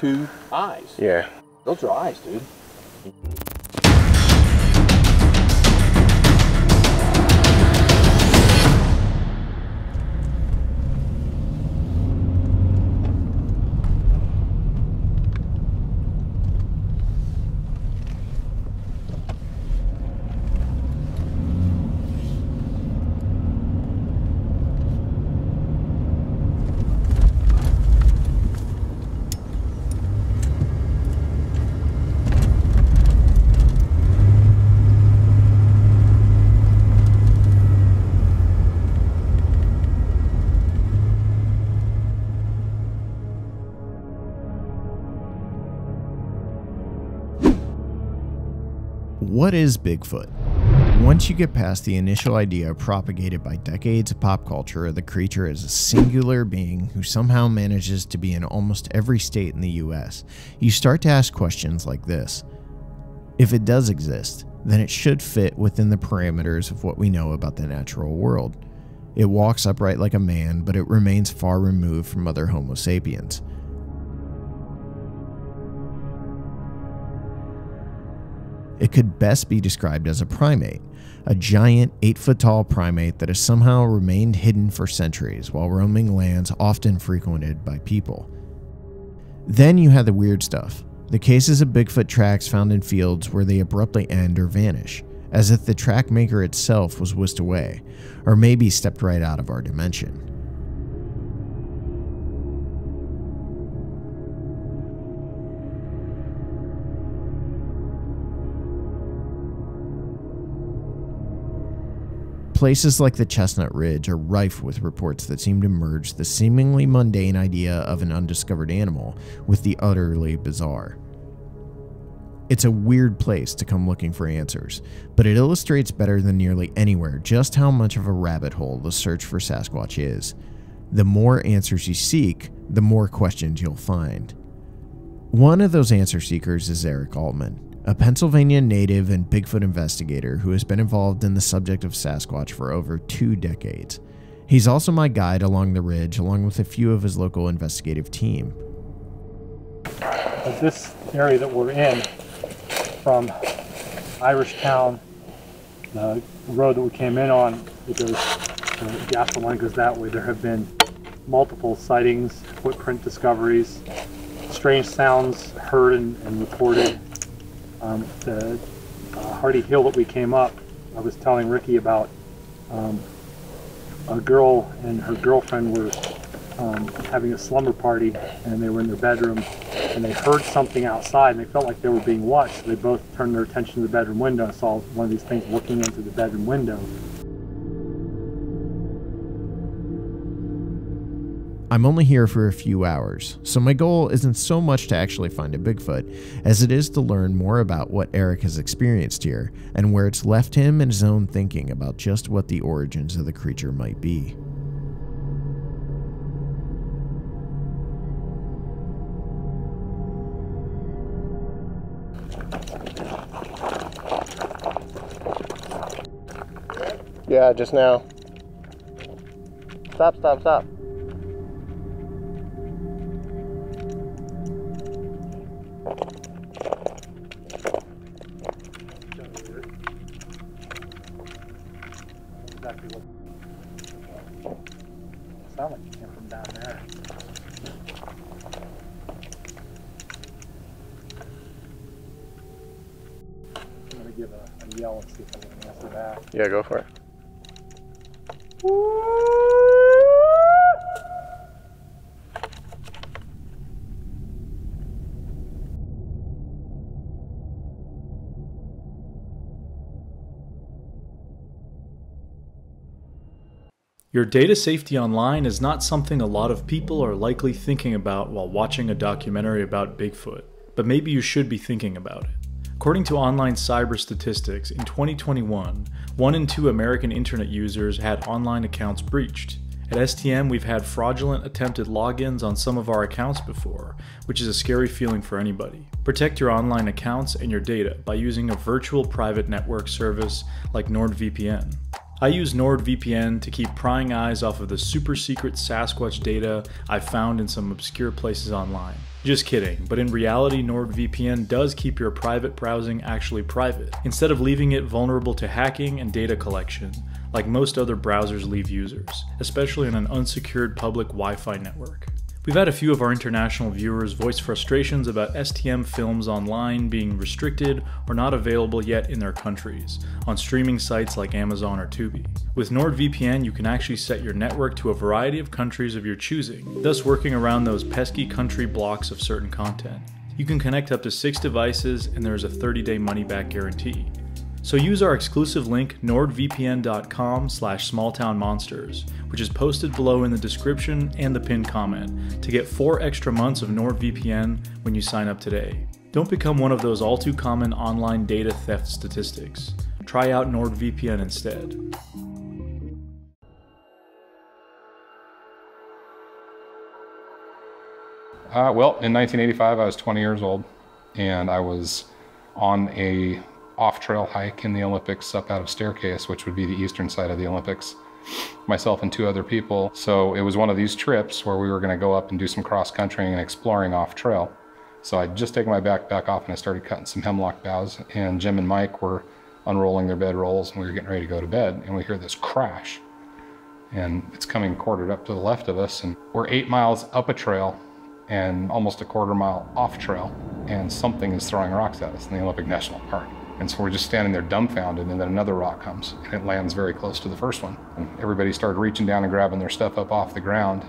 two eyes. Yeah. Those are eyes, dude. What is Bigfoot? Once you get past the initial idea propagated by decades of pop culture of the creature as a singular being who somehow manages to be in almost every state in the US, you start to ask questions like this. If it does exist, then it should fit within the parameters of what we know about the natural world. It walks upright like a man, but it remains far removed from other Homo sapiens. It could best be described as a primate, a giant 8-foot-tall primate that has somehow remained hidden for centuries while roaming lands often frequented by people. Then you have the weird stuff, the cases of Bigfoot tracks found in fields where they abruptly end or vanish, as if the track maker itself was whisked away, or maybe stepped right out of our dimension. Places like the Chestnut Ridge are rife with reports that seem to merge the seemingly mundane idea of an undiscovered animal with the utterly bizarre. It's a weird place to come looking for answers, but it illustrates better than nearly anywhere just how much of a rabbit hole the search for Sasquatch is. The more answers you seek, the more questions you'll find. One of those answer seekers is Eric Altman, a Pennsylvania native and Bigfoot investigator who has been involved in the subject of Sasquatch for over 2 decades. He's also my guide along the ridge, along with a few of his local investigative team. This area that we're in, from Irish Town, the road that we came in on, it goes, the asphalt line goes that way. There have been multiple sightings, footprint discoveries, strange sounds heard and reported. The Hardy Hill that we came up, I was telling Ricky about a girl and her girlfriend were having a slumber party, and they were in their bedroom and they heard something outside and they felt like they were being watched. So they both turned their attention to the bedroom window and saw one of these things looking into the bedroom window. I'm only here for a few hours, so my goal isn't so much to actually find a Bigfoot as it is to learn more about what Eric has experienced here and where it's left him in his own thinking about just what the origins of the creature might be. Yeah, just now. Stop, stop, stop. Sound like it came from down there. I'm gonna give a yell and see if I can answer that. Yeah, go for it. Your data safety online is not something a lot of people are likely thinking about while watching a documentary about Bigfoot, but maybe you should be thinking about it. According to online cyber statistics, in 2021, 1 in 2 American internet users had online accounts breached. At STM, we've had fraudulent attempted logins on some of our accounts before, which is a scary feeling for anybody. Protect your online accounts and your data by using a virtual private network service like NordVPN. I use NordVPN to keep prying eyes off of the super secret Sasquatch data I found in some obscure places online. Just kidding, but in reality, NordVPN does keep your private browsing actually private, instead of leaving it vulnerable to hacking and data collection, like most other browsers leave users, especially on an unsecured public Wi-Fi network. We've had a few of our international viewers voice frustrations about STM films online being restricted or not available yet in their countries, on streaming sites like Amazon or Tubi. With NordVPN, you can actually set your network to a variety of countries of your choosing, thus working around those pesky country blocks of certain content. You can connect up to 6 devices, and there is a 30-day money-back guarantee. So use our exclusive link nordvpn.com/smalltownmonsters, which is posted below in the description and the pinned comment, to get 4 extra months of NordVPN when you sign up today. Don't become one of those all too common online data theft statistics. Try out NordVPN instead. Well, in 1985, I was 20 years old, and I was on a off-trail hike in the Olympics up out of Staircase, which would be the eastern side of the Olympics, myself and 2 other people. So it was one of these trips where we were going to go up and do some cross-country and exploring off-trail. So I'd just taken my backpack off and I started cutting some hemlock boughs, and Jim and Mike were unrolling their bedrolls, and we were getting ready to go to bed, and we hear this crash, and it's coming quartered up to the left of us, and we're 8 miles up a trail and almost a quarter mile off trail, and something is throwing rocks at us in the Olympic National Park. And so we're just standing there dumbfounded, and then another rock comes, and it lands very close to the first one. And everybody started reaching down and grabbing their stuff up off the ground,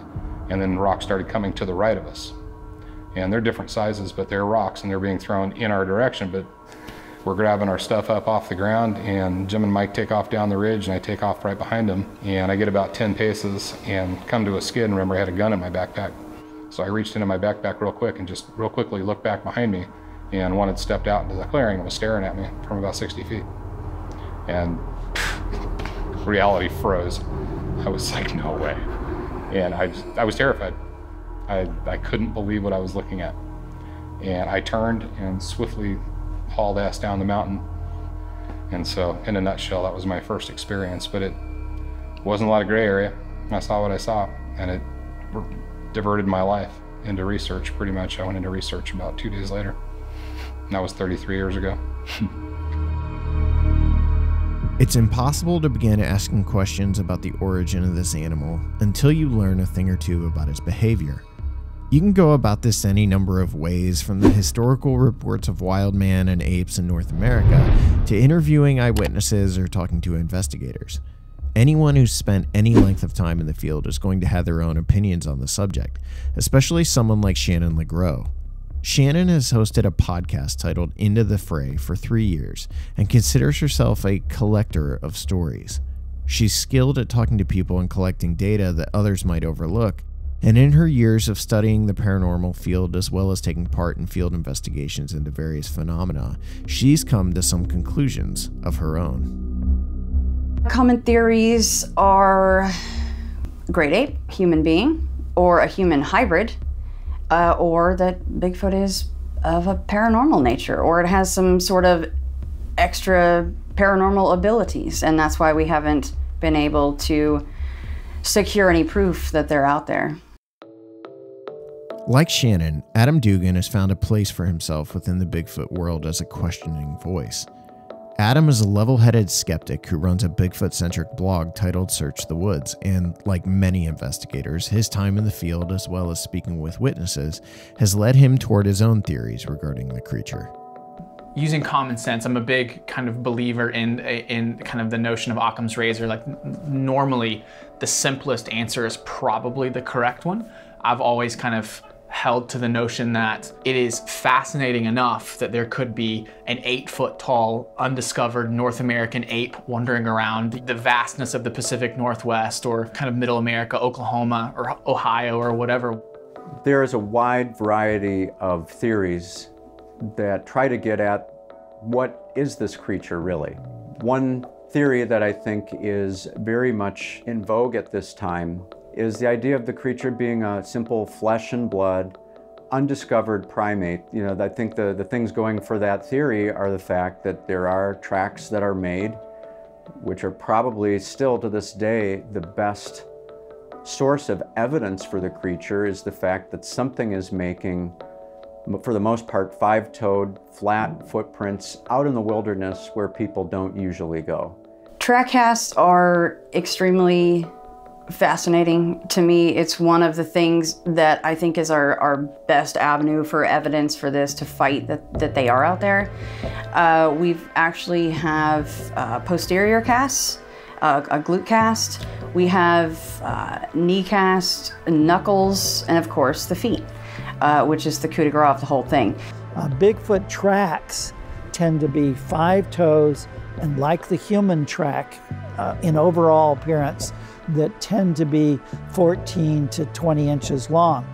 and then rocks started coming to the right of us. And they're different sizes, but they're rocks, and they're being thrown in our direction, but we're grabbing our stuff up off the ground, and Jim and Mike take off down the ridge, and I take off right behind them, and I get about 10 paces and come to a skid, and remember I had a gun in my backpack. So I reached into my backpack real quick and just real quickly looked back behind me, and one had stepped out into the clearing and was staring at me from about 60 feet. And reality froze. I was like, no way. And I was terrified. I couldn't believe what I was looking at. And I turned and swiftly hauled ass down the mountain. And so, in a nutshell, that was my first experience, but it wasn't a lot of gray area. I saw what I saw, and it diverted my life into research, pretty much. I went into research about 2 days later. And that was 33 years ago. It's impossible to begin asking questions about the origin of this animal until you learn a thing or two about its behavior. You can go about this any number of ways, from the historical reports of wild man and apes in North America to interviewing eyewitnesses or talking to investigators. Anyone who's spent any length of time in the field is going to have their own opinions on the subject, especially someone like Shannon LeGros. Shannon has hosted a podcast titled Into the Fray for 3 years and considers herself a collector of stories. She's skilled at talking to people and collecting data that others might overlook, and in her years of studying the paranormal field as well as taking part in field investigations into various phenomena, she's come to some conclusions of her own. Common theories are a great ape, human being, or a human hybrid, or that Bigfoot is of a paranormal nature, or it has some sort of extra paranormal abilities, and that's why we haven't been able to secure any proof that they're out there. Like Shannon, Adam Dugan has found a place for himself within the Bigfoot world as a questioning voice. Adam is a level-headed skeptic who runs a Bigfoot-centric blog titled Search the Woods, and like many investigators, his time in the field as well as speaking with witnesses has led him toward his own theories regarding the creature. Using common sense, I'm a big kind of believer in kind of the notion of Occam's razor. Like, normally the simplest answer is probably the correct one. I've always kind of held to the notion that it is fascinating enough that there could be an 8-foot tall, undiscovered North American ape wandering around the vastness of the Pacific Northwest, or kind of Middle America, Oklahoma or Ohio or whatever. There is a wide variety of theories that try to get at what is this creature really. One theory that I think is very much in vogue at this time is the idea of the creature being a simple flesh and blood, undiscovered primate. You know, I think the things going for that theory are the fact that there are tracks that are made which are probably still to this day the best source of evidence for the creature, is the fact that something is making, for the most part, five-toed, flat footprints out in the wilderness where people don't usually go. Track casts are extremely fascinating to me. It's one of the things that I think is our best avenue for evidence for this, to fight that they are out there. We've actually have posterior casts, a glute cast. We have knee cast, knuckles, and of course the feet, which is the coup de grace of the whole thing. Bigfoot tracks tend to be 5 toes, and like the human track in overall appearance, that tend to be 14 to 20 inches long.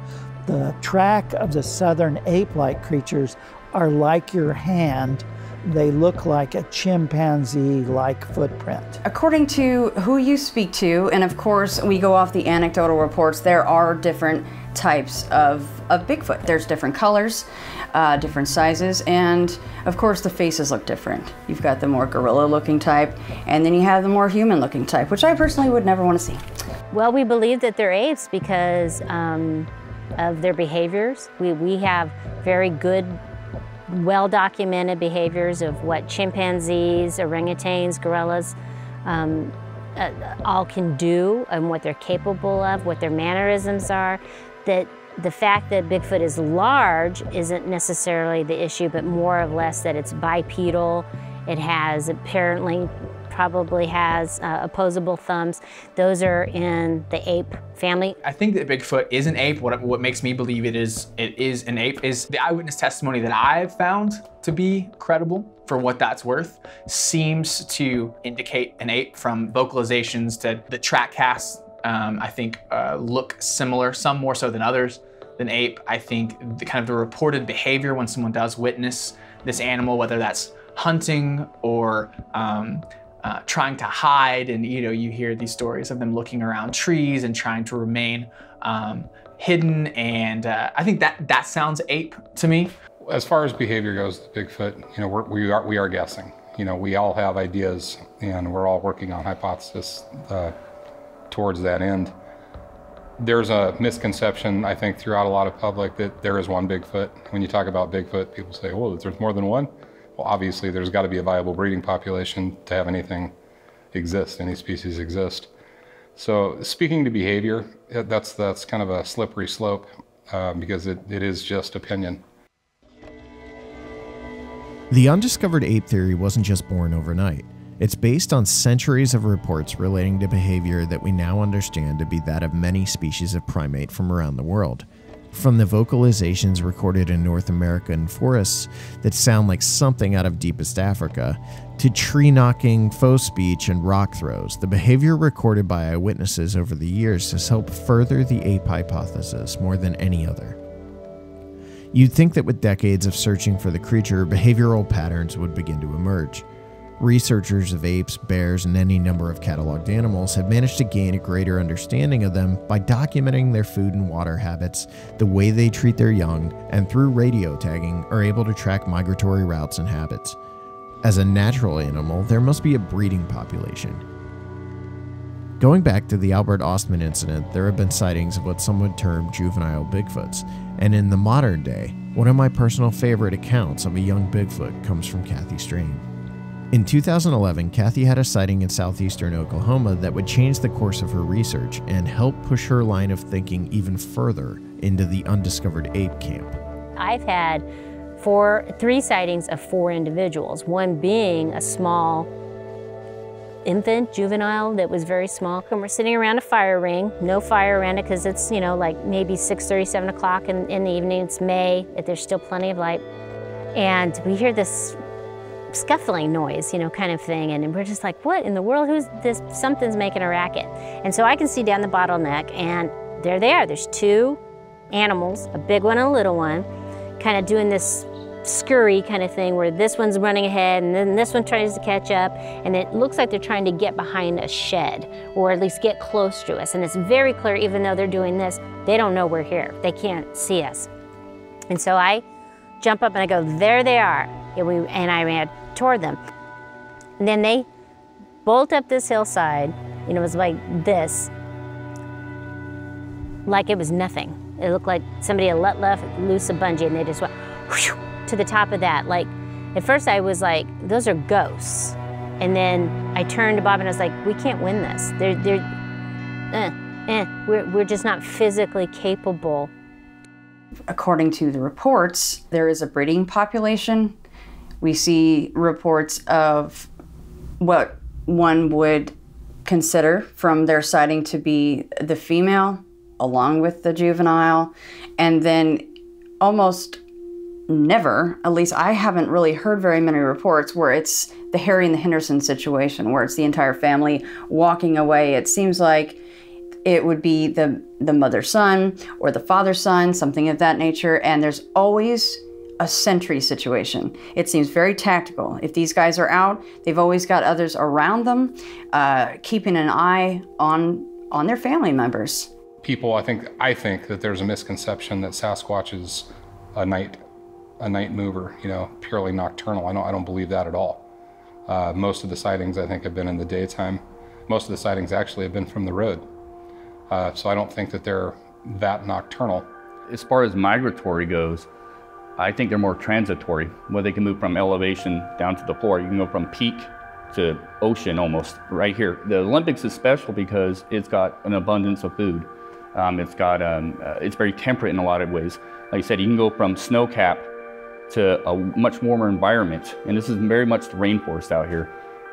The track of the southern ape-like creatures are like your hand. They look like a chimpanzee-like footprint. According to who you speak to, and of course we go off the anecdotal reports, there are different types of Bigfoot. There's different colors, different sizes, and of course the faces look different. You've got the more gorilla-looking type, and then you have the more human-looking type, which I personally would never want to see. Well, we believe that they're apes because of their behaviors. We have very good, well-documented behaviors of what chimpanzees, orangutans, gorillas all can do, and what they're capable of, what their mannerisms are. That the fact that Bigfoot is large isn't necessarily the issue, but more or less that it's bipedal. It has apparently probably has opposable thumbs. Those are in the ape family. I think that Bigfoot is an ape. What makes me believe it is an ape is the eyewitness testimony that I've found to be credible, for what that's worth, seems to indicate an ape, from vocalizations to the track casts. I think look similar, some more so than others than ape. I think the reported behavior when someone does witness this animal, whether that's hunting or trying to hide, and you hear these stories of them looking around trees and trying to remain hidden, and I think that sounds ape to me. As far as behavior goes, Bigfoot, we are guessing. We all have ideas, and we're all working on hypothesis towards that end. There's a misconception, I think, throughout a lot of public that there is one Bigfoot. When you talk about Bigfoot, people say, "Oh, there's more than one." Well, obviously, there's got to be a viable breeding population to have anything exist, any species exist. So, speaking to behavior, that's kind of a slippery slope because it is just opinion. The undiscovered ape theory wasn't just born overnight. It's based on centuries of reports relating to behavior that we now understand to be that of many species of primate from around the world. From the vocalizations recorded in North American forests that sound like something out of deepest Africa, to tree-knocking, faux speech, and rock throws, the behavior recorded by eyewitnesses over the years has helped further the ape hypothesis more than any other. You'd think that with decades of searching for the creature, behavioral patterns would begin to emerge. Researchers of apes, bears, and any number of cataloged animals have managed to gain a greater understanding of them by documenting their food and water habits, the way they treat their young, and through radio tagging are able to track migratory routes and habits. As a natural animal, there must be a breeding population. Going back to the Albert Ostman incident, there have been sightings of what some would term juvenile Bigfoots, and in the modern day, one of my personal favorite accounts of a young Bigfoot comes from Kathy Strain. In 2011, Kathy had a sighting in southeastern Oklahoma that would change the course of her research and help push her line of thinking even further into the undiscovered ape camp. I've had 3 sightings of 4 individuals, one being a small infant, juvenile, that was very small. And we're sitting around a fire ring, no fire around it because it's, like maybe 6:30, 7 o'clock in the evening. It's May, there's still plenty of light. And we hear this scuffling noise, kind of thing. And we're just like, what in the world? Who's this? Something's making a racket. And so I can see down the bottleneck, and there they are. There's 2 animals, a big one and a little one, kind of doing this scurry kind of thing where this one's running ahead and then this one tries to catch up, and it looks like they're trying to get behind a shed or at least get close to us. And it's very clear, even though they're doing this, they don't know we're here. They can't see us. And so I jump up and I go, there they are. And I ran toward them. And then they bolt up this hillside, and it was like this, like it was nothing. It looked like somebody had let loose a bungee and they just went whoosh, to the top of that. Like, at first I was like, those are ghosts. And then I turned to Bob and I was like, we can't win this. We're just not physically capable. According to the reports, there is a breeding population. We see reports of what one would consider from their sighting to be the female along with the juvenile, and then almost never, at least I haven't really heard very many reports where it's the Harry and the Henderson situation, where it's the entire family walking away. It seems like it would be the mother-son or the father-son, something of that nature, and there's always a sentry situation. It seems very tactical. If these guys are out, they've always got others around them, keeping an eye on their family members. People, I think that there's a misconception that Sasquatch is a night mover, you know, purely nocturnal. I don't believe that at all. Most of the sightings, I think, have been in the daytime. Most of the sightings actually have been from the road. So I don't think that they're that nocturnal. As far as migratory goes, I think they're more transitory, where they can move from elevation down to the floor. You can go from peak to ocean almost right here. The Olympics is special because it's got an abundance of food. It's very temperate in a lot of ways. Like I said, you can go from snow cap to a much warmer environment, and this is very much the rainforest out here.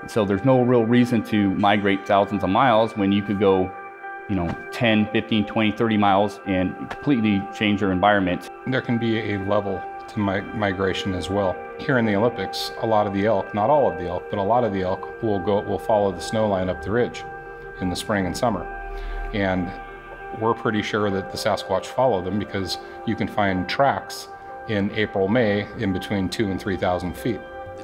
So there's no real reason to migrate thousands of miles when you could go, you know, 10, 15, 20, 30 miles and completely change your environment. There can be a level to migration as well. Here in the Olympics, a lot of the elk, not all of the elk, but a lot of the elk will follow the snow line up the ridge in the spring and summer. And we're pretty sure that the Sasquatch follow them because you can find tracks in April, May in between 2,000 and 3,000 feet.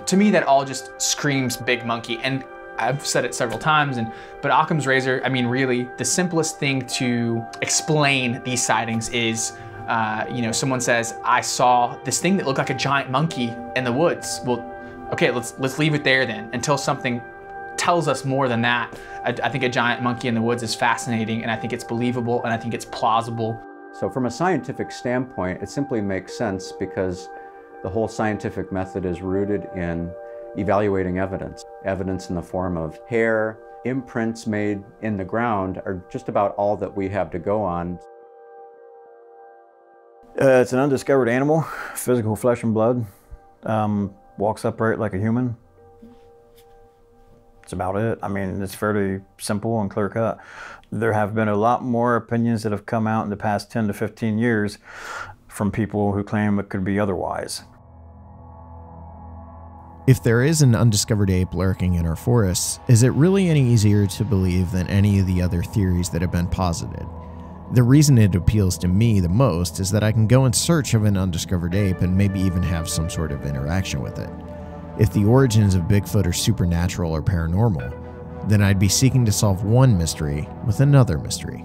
To me, that all just screams big monkey. And I've said it several times, but Occam's razor, I mean, really, the simplest thing to explain these sightings is, you know, someone says, I saw this thing that looked like a giant monkey in the woods. Well, okay, let's leave it there then until something tells us more than that. I think a giant monkey in the woods is fascinating, and I think it's believable, and I think it's plausible. So from a scientific standpoint, it simply makes sense because the whole scientific method is rooted in evaluating evidence. Evidence in the form of hair, imprints made in the ground are just about all that we have to go on. It's an undiscovered animal, physical flesh and blood, walks upright like a human. That's about it. I mean, it's fairly simple and clear cut. There have been a lot more opinions that have come out in the past 10 to 15 years from people who claim it could be otherwise. If there is an undiscovered ape lurking in our forests, is it really any easier to believe than any of the other theories that have been posited? The reason it appeals to me the most is that I can go in search of an undiscovered ape and maybe even have some sort of interaction with it. If the origins of Bigfoot are supernatural or paranormal, then I'd be seeking to solve one mystery with another mystery.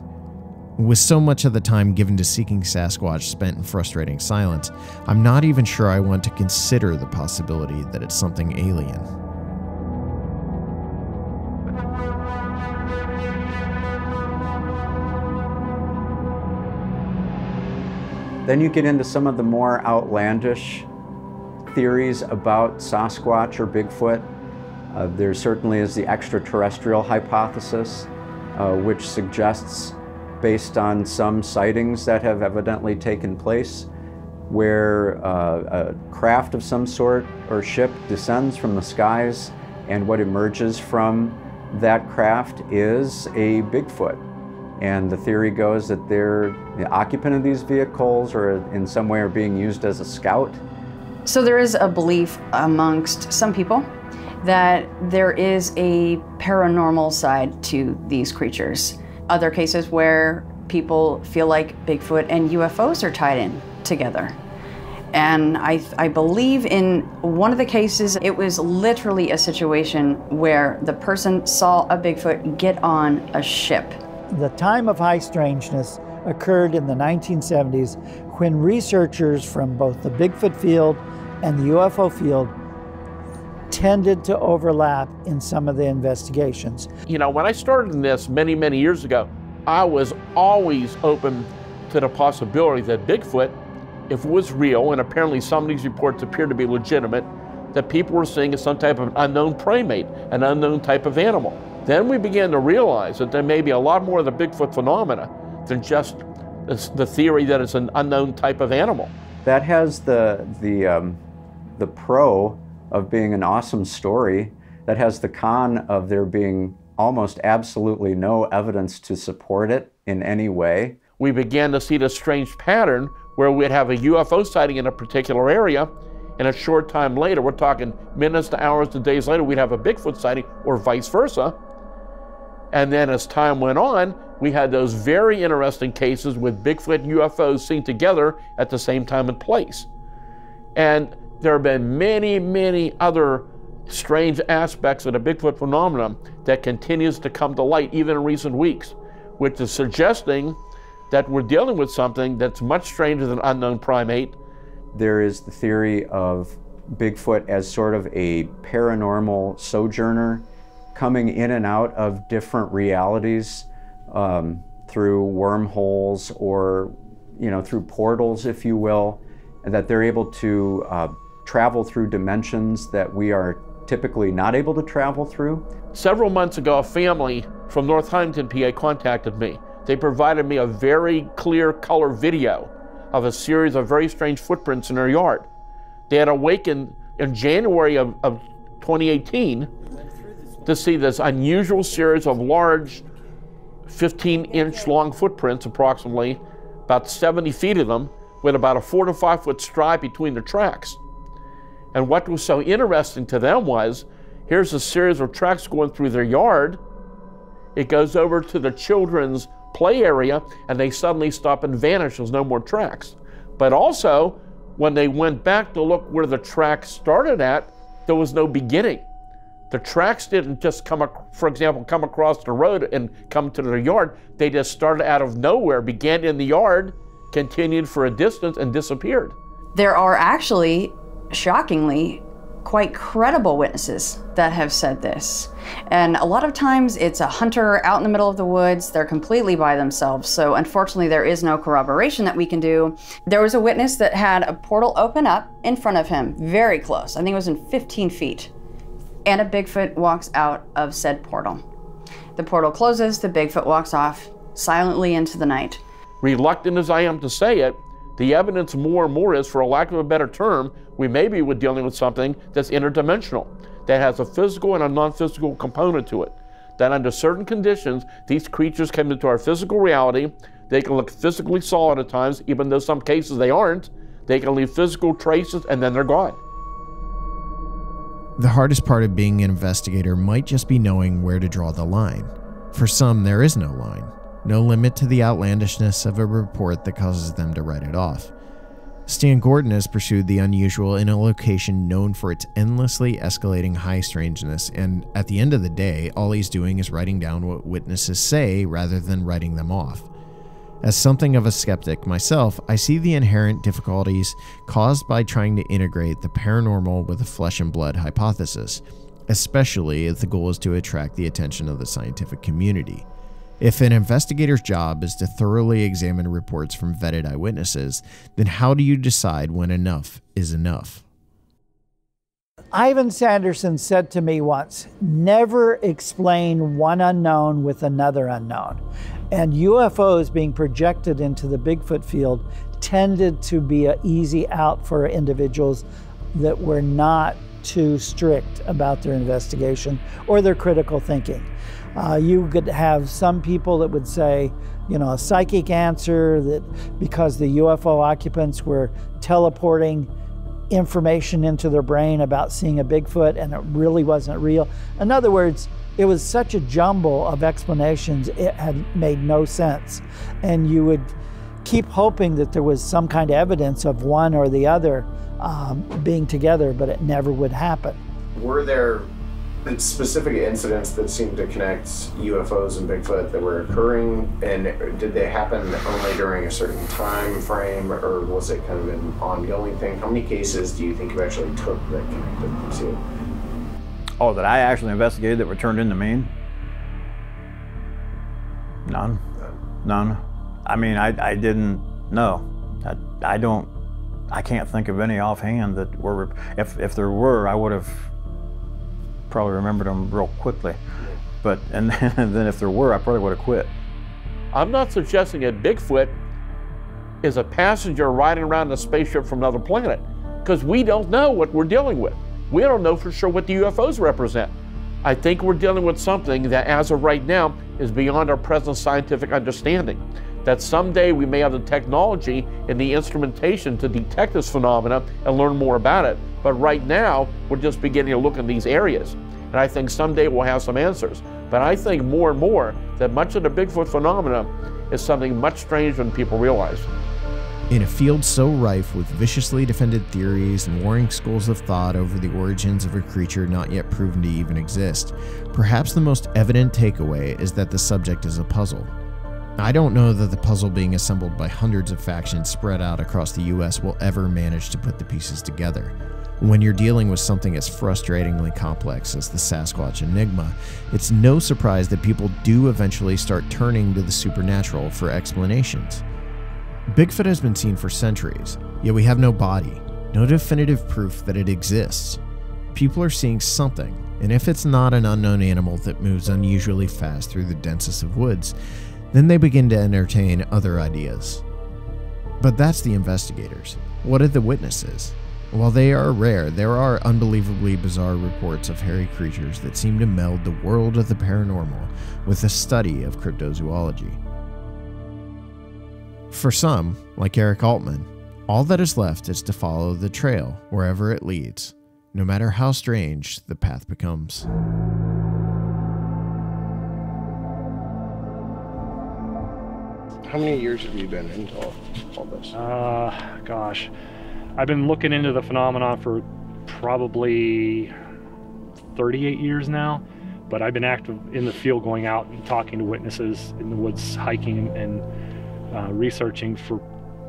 With so much of the time given to seeking Sasquatch spent in frustrating silence, I'm not even sure I want to consider the possibility that it's something alien. Then you get into some of the more outlandish theories about Sasquatch or Bigfoot. There certainly is the extraterrestrial hypothesis, which suggests, based on some sightings that have evidently taken place, where a craft of some sort or ship descends from the skies, and what emerges from that craft is a Bigfoot. And the theory goes that they're the occupant of these vehicles or in some way are being used as a scout. So there is a belief amongst some people that there is a paranormal side to these creatures. Other cases where people feel like Bigfoot and UFOs are tied in together. And I believe in one of the cases, it was literally a situation where the person saw a Bigfoot get on a ship. The time of high strangeness occurred in the 1970s when researchers from both the Bigfoot field and the UFO field tended to overlap in some of the investigations. You know, when I started in this many, many years ago, I was always open to the possibility that Bigfoot, if it was real, and apparently some of these reports appear to be legitimate, that people were seeing as some type of unknown primate, an unknown type of animal. Then we began to realize that there may be a lot more of the Bigfoot phenomena than just the theory that it's an unknown type of animal. That has the pro of being an awesome story. That has the con of there being almost absolutely no evidence to support it in any way. We began to see this strange pattern where we'd have a UFO sighting in a particular area, and a short time later, we're talking minutes to hours to days later, we'd have a Bigfoot sighting, or vice versa. And then as time went on, we had those very interesting cases with Bigfoot and UFOs seen together at the same time and place. And there have been many, many other strange aspects of the Bigfoot phenomenon that continues to come to light even in recent weeks, which is suggesting that we're dealing with something that's much stranger than unknown primate. There is the theory of Bigfoot as sort of a paranormal sojourner coming in and out of different realities through wormholes or, you know, through portals, if you will, and that they're able to travel through dimensions that we are typically not able to travel through. Several months ago, a family from North Huntington, PA contacted me. They provided me a very clear color video of a series of very strange footprints in their yard. They had awakened in January of 2018 to see this unusual series of large 15-inch long footprints, approximately about 70 feet of them, with about a 4 to 5 foot stride between the tracks. And what was so interesting to them was, here's a series of tracks going through their yard. It goes over to the children's play area, and they suddenly stop and vanish. There's no more tracks. But also, when they went back to look where the tracks started at, there was no beginning. The tracks didn't just for example, come across the road and come to their yard. They just started out of nowhere, began in the yard, continued for a distance, and disappeared. There are actually, shockingly, quite credible witnesses that have said this. And a lot of times it's a hunter out in the middle of the woods, they're completely by themselves. So unfortunately there is no corroboration that we can do. There was a witness that had a portal open up in front of him, very close. I think it was in 15 feet. And a Bigfoot walks out of said portal. The portal closes, the Bigfoot walks off silently into the night. Reluctant as I am to say it, the evidence more and more is, for a lack of a better term, we may be dealing with something that's interdimensional, that has a physical and a non-physical component to it. That under certain conditions, these creatures come into our physical reality. They can look physically solid at times, even though some cases they aren't. They can leave physical traces and then they're gone. The hardest part of being an investigator might just be knowing where to draw the line. For some, there is no line. No limit to the outlandishness of a report that causes them to write it off. Stan Gordon has pursued the unusual in a location known for its endlessly escalating high strangeness, and at the end of the day, all he's doing is writing down what witnesses say rather than writing them off. As something of a skeptic myself, I see the inherent difficulties caused by trying to integrate the paranormal with a flesh and blood hypothesis, especially if the goal is to attract the attention of the scientific community. If an investigator's job is to thoroughly examine reports from vetted eyewitnesses, then how do you decide when enough is enough? Ivan Sanderson said to me once, never explain one unknown with another unknown. And UFOs being projected into the Bigfoot field tended to be an easy out for individuals that were not too strict about their investigation or their critical thinking. You could have some people that would say, you know, a psychic answer that because the UFO occupants were teleporting information into their brain about seeing a Bigfoot and it really wasn't real. In other words, it was such a jumble of explanations, it had made no sense. And you would keep hoping that there was some kind of evidence of one or the other being together, but it never would happen. Were there specific incidents that seemed to connect UFOs and Bigfoot that were occurring, and did they happen only during a certain time frame, or was it kind of an ongoing thing? How many cases do you think you actually took that connected the two? Oh, that I actually investigated that were turned into mean? None. None. I mean, I didn't know. I can't think of any offhand that were, if there were, I would have probably remembered them real quickly. But, and then if there were, I probably would have quit. I'm not suggesting that Bigfoot is a passenger riding around in a spaceship from another planet, because we don't know what we're dealing with. We don't know for sure what the UFOs represent. I think we're dealing with something that, as of right now, is beyond our present scientific understanding. That someday we may have the technology and the instrumentation to detect this phenomena and learn more about it. But right now, we're just beginning to look in these areas. And I think someday we'll have some answers. But I think more and more that much of the Bigfoot phenomena is something much stranger than people realize. In a field so rife with viciously defended theories and warring schools of thought over the origins of a creature not yet proven to even exist, perhaps the most evident takeaway is that the subject is a puzzle. I don't know that the puzzle being assembled by hundreds of factions spread out across the US will ever manage to put the pieces together. When you're dealing with something as frustratingly complex as the Sasquatch enigma, it's no surprise that people do eventually start turning to the supernatural for explanations. Bigfoot has been seen for centuries, yet we have no body, no definitive proof that it exists. People are seeing something, and if it's not an unknown animal that moves unusually fast through the densest of woods, then they begin to entertain other ideas. But that's the investigators. What are the witnesses? While they are rare, there are unbelievably bizarre reports of hairy creatures that seem to meld the world of the paranormal with the study of cryptozoology. For some, like Eric Altman, all that is left is to follow the trail wherever it leads, no matter how strange the path becomes. How many years have you been into all this? Gosh, I've been looking into the phenomenon for probably 38 years now, but I've been active in the field, going out and talking to witnesses in the woods, hiking and researching for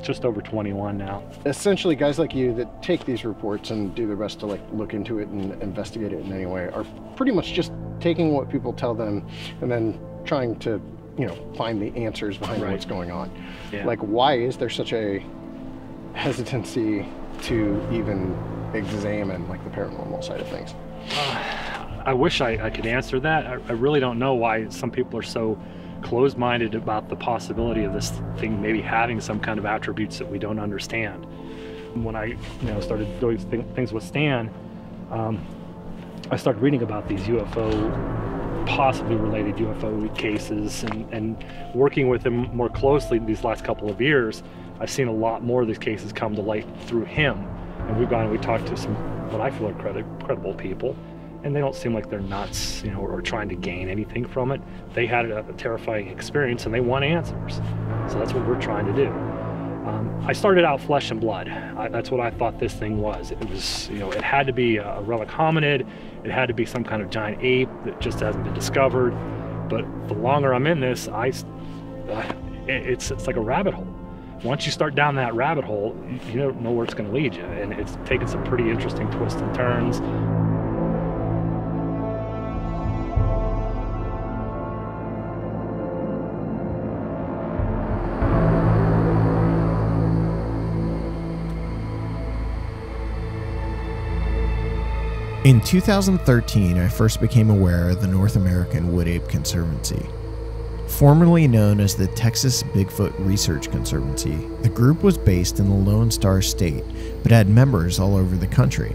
just over 21 now. Essentially, guys like you that take these reports and do their best to look into it and investigate it in any way are pretty much just taking what people tell them and then trying to, find the answers behind what's going on. Yeah. Like, why is there such a hesitancy to even examine the paranormal side of things? I wish I could answer that. I really don't know why some people are so closed-minded about the possibility of this thing maybe having some kind of attributes that we don't understand. When I started doing things with Stan, I started reading about these possibly related UFO cases, and working with him more closely these last couple of years, I've seen a lot more of these cases come to light through him. And we've gone and we talked to some what I feel are credible people, and they don't seem like they're nuts, or trying to gain anything from it. They had a terrifying experience and they want answers. So that's what we're trying to do. I started out flesh and blood. That's what I thought this thing was. It was, it had to be a relic hominid. It had to be some kind of giant ape that just hasn't been discovered. But the longer I'm in this, it's like a rabbit hole. Once you start down that rabbit hole, you don't know where it's going to lead you. And it's taken some pretty interesting twists and turns. In 2013, I first became aware of the North American Wood Ape Conservancy. Formerly known as the Texas Bigfoot Research Conservancy, the group was based in the Lone Star State, but had members all over the country.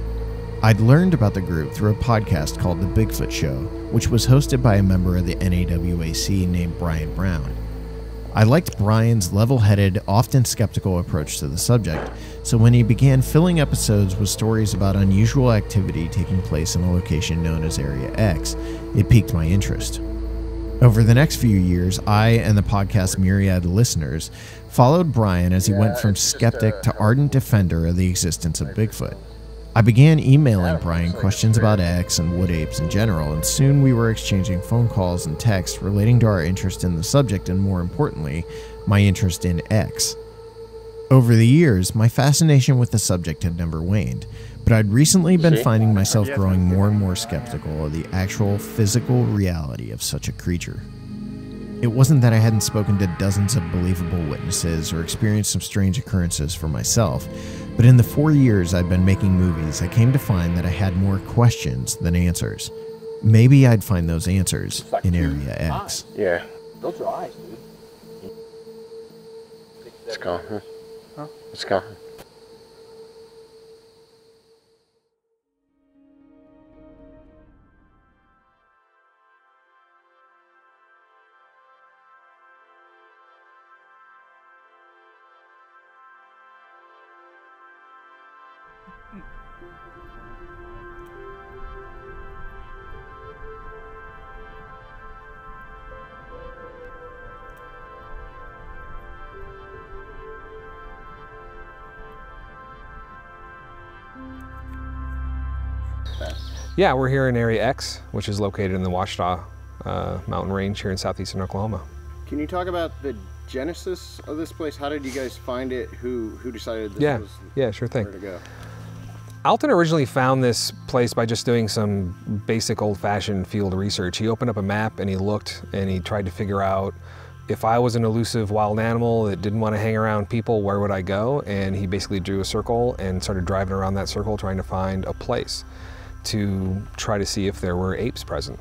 I'd learned about the group through a podcast called The Bigfoot Show, which was hosted by a member of the NAWAC named Brian Brown. I liked Brian's level-headed, often skeptical approach to the subject, so when he began filling episodes with stories about unusual activity taking place in a location known as Area X, it piqued my interest. Over the next few years, I and the podcast's myriad listeners followed Brian as he went from skeptic to ardent defender of the existence of Bigfoot. I began emailing Brian questions about X and wood apes in general, and soon we were exchanging phone calls and texts relating to our interest in the subject and, more importantly, my interest in X. Over the years, my fascination with the subject had never waned, but I'd recently been finding myself growing more and more skeptical of the actual physical reality of such a creature. It wasn't that I hadn't spoken to dozens of believable witnesses or experienced some strange occurrences for myself, but in the 4 years I'd been making movies, I came to find that I had more questions than answers. Maybe I'd find those answers in Area X. Yeah. Those are eyes, dude. It's gone, huh? It's gone. Yeah, we're here in Area X, which is located in the Ouachita mountain range here in southeastern Oklahoma. Can you talk about the genesis of this place? How did you guys find it? Who decided this was sure thing. where to go? Alton originally found this place by just doing some basic old-fashioned field research. He opened up a map and he looked and he tried to figure out, if I was an elusive wild animal that didn't want to hang around people, where would I go? And he basically drew a circle and started driving around that circle trying to find a place to try to see if there were apes present.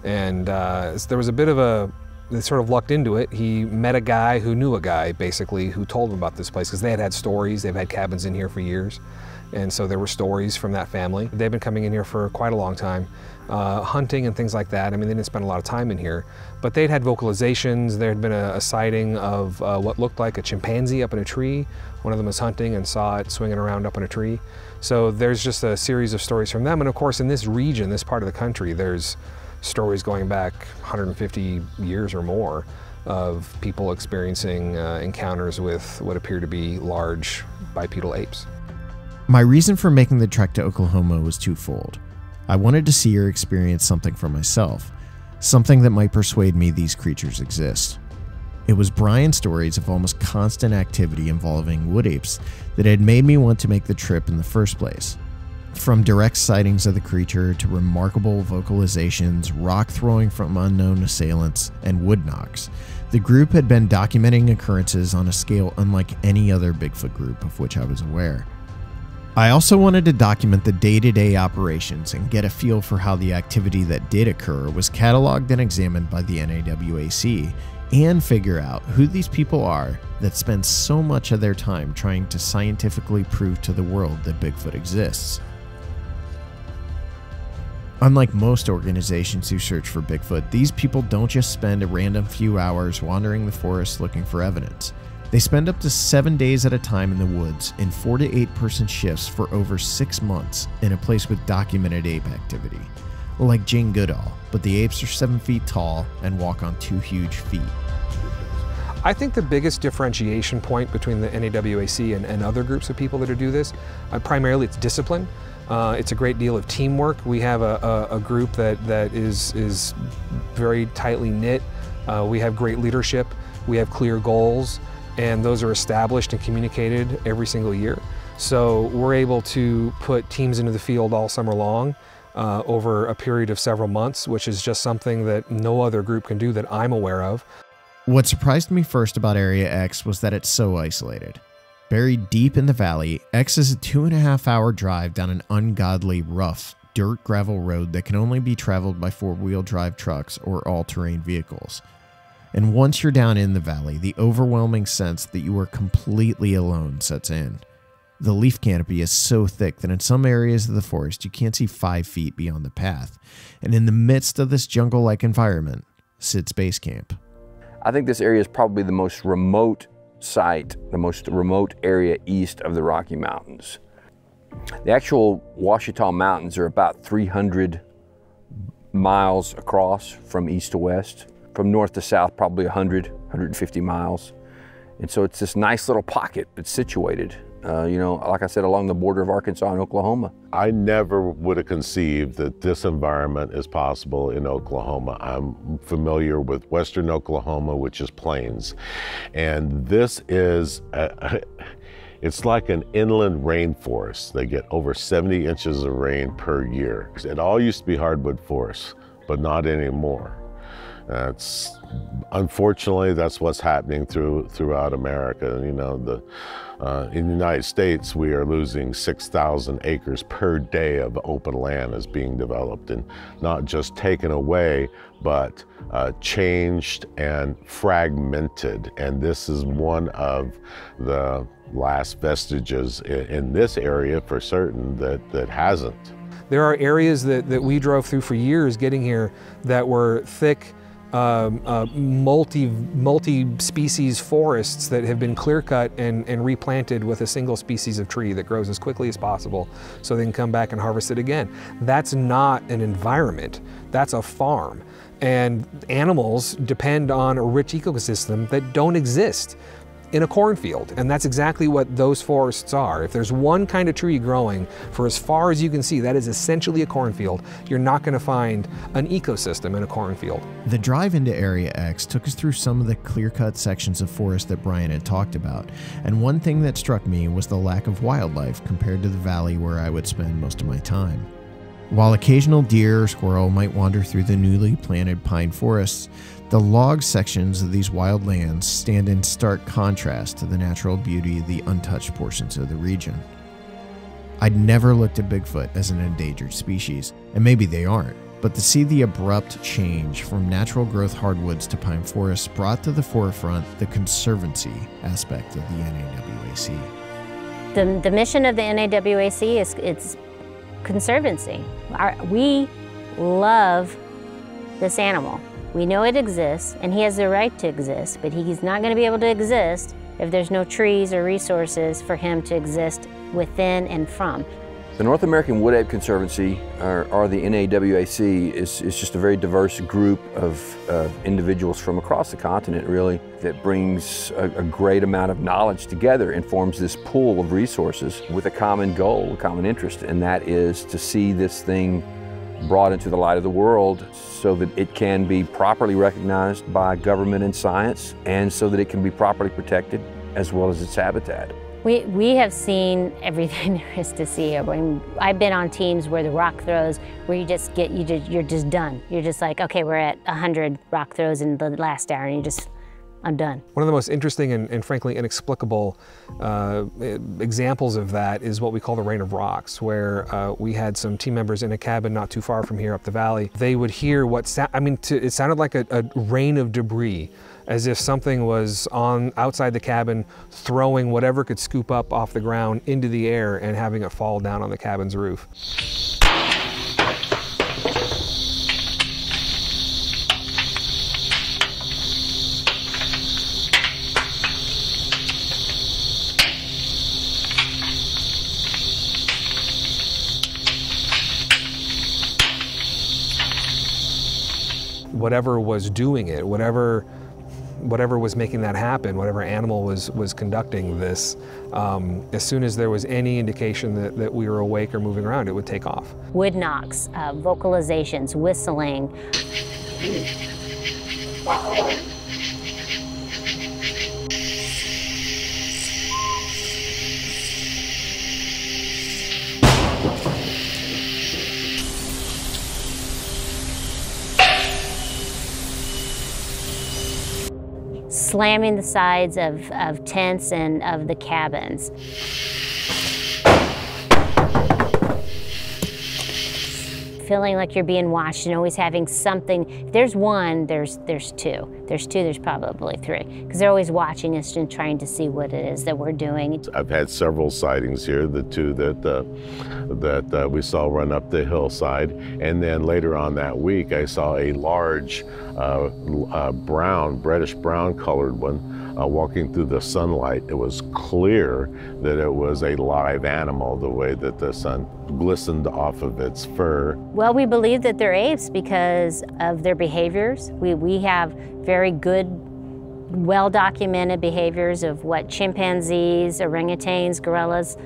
And there was a bit of they sort of lucked into it. He met a guy who knew a guy, basically, who told him about this place, because they had stories. They've had cabins in here for years. And so there were stories from that family. They've been coming in here for quite a long time, hunting and things like that. I mean, they didn't spend a lot of time in here, but they'd had vocalizations. There had been a sighting of what looked like a chimpanzee up in a tree. One of them was hunting and saw it swinging around up in a tree. So there's just a series of stories from them. And of course, in this region, this part of the country, there's stories going back 150 years or more of people experiencing encounters with what appear to be large bipedal apes. My reason for making the trek to Oklahoma was twofold. I wanted to see or experience something for myself, something that might persuade me these creatures exist. It was Brian's stories of almost constant activity involving wood apes that had made me want to make the trip in the first place. From direct sightings of the creature to remarkable vocalizations, rock throwing from unknown assailants, and wood knocks, the group had been documenting occurrences on a scale unlike any other Bigfoot group of which I was aware. I also wanted to document the day-to-day operations and get a feel for how the activity that did occur was cataloged and examined by the NAWAC, and figure out who these people are that spend so much of their time trying to scientifically prove to the world that Bigfoot exists. Unlike most organizations who search for Bigfoot, these people don't just spend a random few hours wandering the forest looking for evidence. They spend up to 7 days at a time in the woods in 4 to 8 person shifts for over 6 months in a place with documented ape activity. Like Jane Goodall, but the apes are 7 feet tall and walk on 2 huge feet. I think the biggest differentiation point between the NAWAC and other groups of people that do this, primarily it's discipline. It's a great deal of teamwork. We have a group that is very tightly knit. We have great leadership. We have clear goals, and those are established and communicated every single year. So we're able to put teams into the field all summer long over a period of several months, which is just something that no other group can do that I'm aware of. What surprised me first about Area X was that it's so isolated. Buried deep in the valley, X is a 2.5-hour drive down an ungodly, rough, dirt gravel road that can only be traveled by 4-wheel drive trucks or all-terrain vehicles. And once you're down in the valley, the overwhelming sense that you are completely alone sets in. The leaf canopy is so thick that in some areas of the forest you can't see 5 feet beyond the path. And in the midst of this jungle-like environment sits base camp. I think this area is probably the most remote site, the most remote area east of the Rocky Mountains. The actual Ouachita Mountains are about 300 miles across from east to west. From north to south, probably 150 miles. And so it's this nice little pocket that's situated, you know, like I said, along the border of Arkansas and Oklahoma. I never would have conceived that this environment is possible in Oklahoma. I'm familiar with western Oklahoma, which is plains. And this is, It's like an inland rainforest. They get over 70 inches of rain per year. It all used to be hardwood forests, but not anymore. Unfortunately, that's what's happening throughout America. You know, in the United States, we are losing 6,000 acres per day of open land is being developed, and not just taken away, but changed and fragmented. And this is one of the last vestiges in this area for certain that hasn't. There are areas that we drove through for years getting here that were thick, multi-species forests that have been clear-cut and replanted with a single species of tree that grows as quickly as possible so they can come back and harvest it again. That's not an environment, that's a farm. And animals depend on a rich ecosystem that don't exist in a cornfield, and that's exactly what those forests are. If there's one kind of tree growing for as far as you can see, that is essentially a cornfield. You're not going to find an ecosystem in a cornfield. The drive into Area X took us through some of the clear-cut sections of forest that Brian had talked about, and one thing that struck me was the lack of wildlife compared to the valley where I would spend most of my time. While occasional deer or squirrel might wander through the newly planted pine forests, the log sections of these wild lands stand in stark contrast to the natural beauty of the untouched portions of the region. I'd never looked at Bigfoot as an endangered species, and maybe they aren't, but to see the abrupt change from natural growth hardwoods to pine forests brought to the forefront the conservancy aspect of the NAWAC. The mission of the NAWAC is it's conservancy. We love this animal. We know it exists, and he has the right to exist, but he's not going to be able to exist if there's no trees or resources for him to exist within and from. The North American Wood Ape Conservancy, or the NAWAC, is just a very diverse group of individuals from across the continent, really, that brings a great amount of knowledge together and forms this pool of resources with a common goal, a common interest, and that is to see this thing brought into the light of the world so that it can be properly recognized by government and science, and so that it can be properly protected as well as its habitat. We have seen everything there is to see. I mean, I've been on teams where the rock throws, where you're just done. You're just like, okay, we're at 100 rock throws in the last hour, and I'm done. One of the most interesting and frankly inexplicable examples of that is what we call the rain of rocks, where we had some team members in a cabin not too far from here up the valley. They would hear it sounded like a rain of debris, as if something was outside the cabin throwing whatever could scoop up off the ground into the air and having it fall down on the cabin's roof. Whatever was doing it, whatever was making that happen, whatever animal was conducting this, as soon as there was any indication that we were awake or moving around, it would take off. Wood knocks, vocalizations, whistling. Slamming the sides of tents and of the cabins. Feeling like you're being watched and always having something. If there's one, there's two. There's two, there's probably three. Because they're always watching us and trying to see what it is that we're doing. I've had several sightings here, the two that we saw run up the hillside. And then later on that week, I saw a large reddish brown colored one walking through the sunlight. It was clear that it was a live animal, the way that the sun glistened off of its fur. Well, we believe that they're apes because of their behaviors. We have very good, well-documented behaviors of what chimpanzees, orangutans, gorillas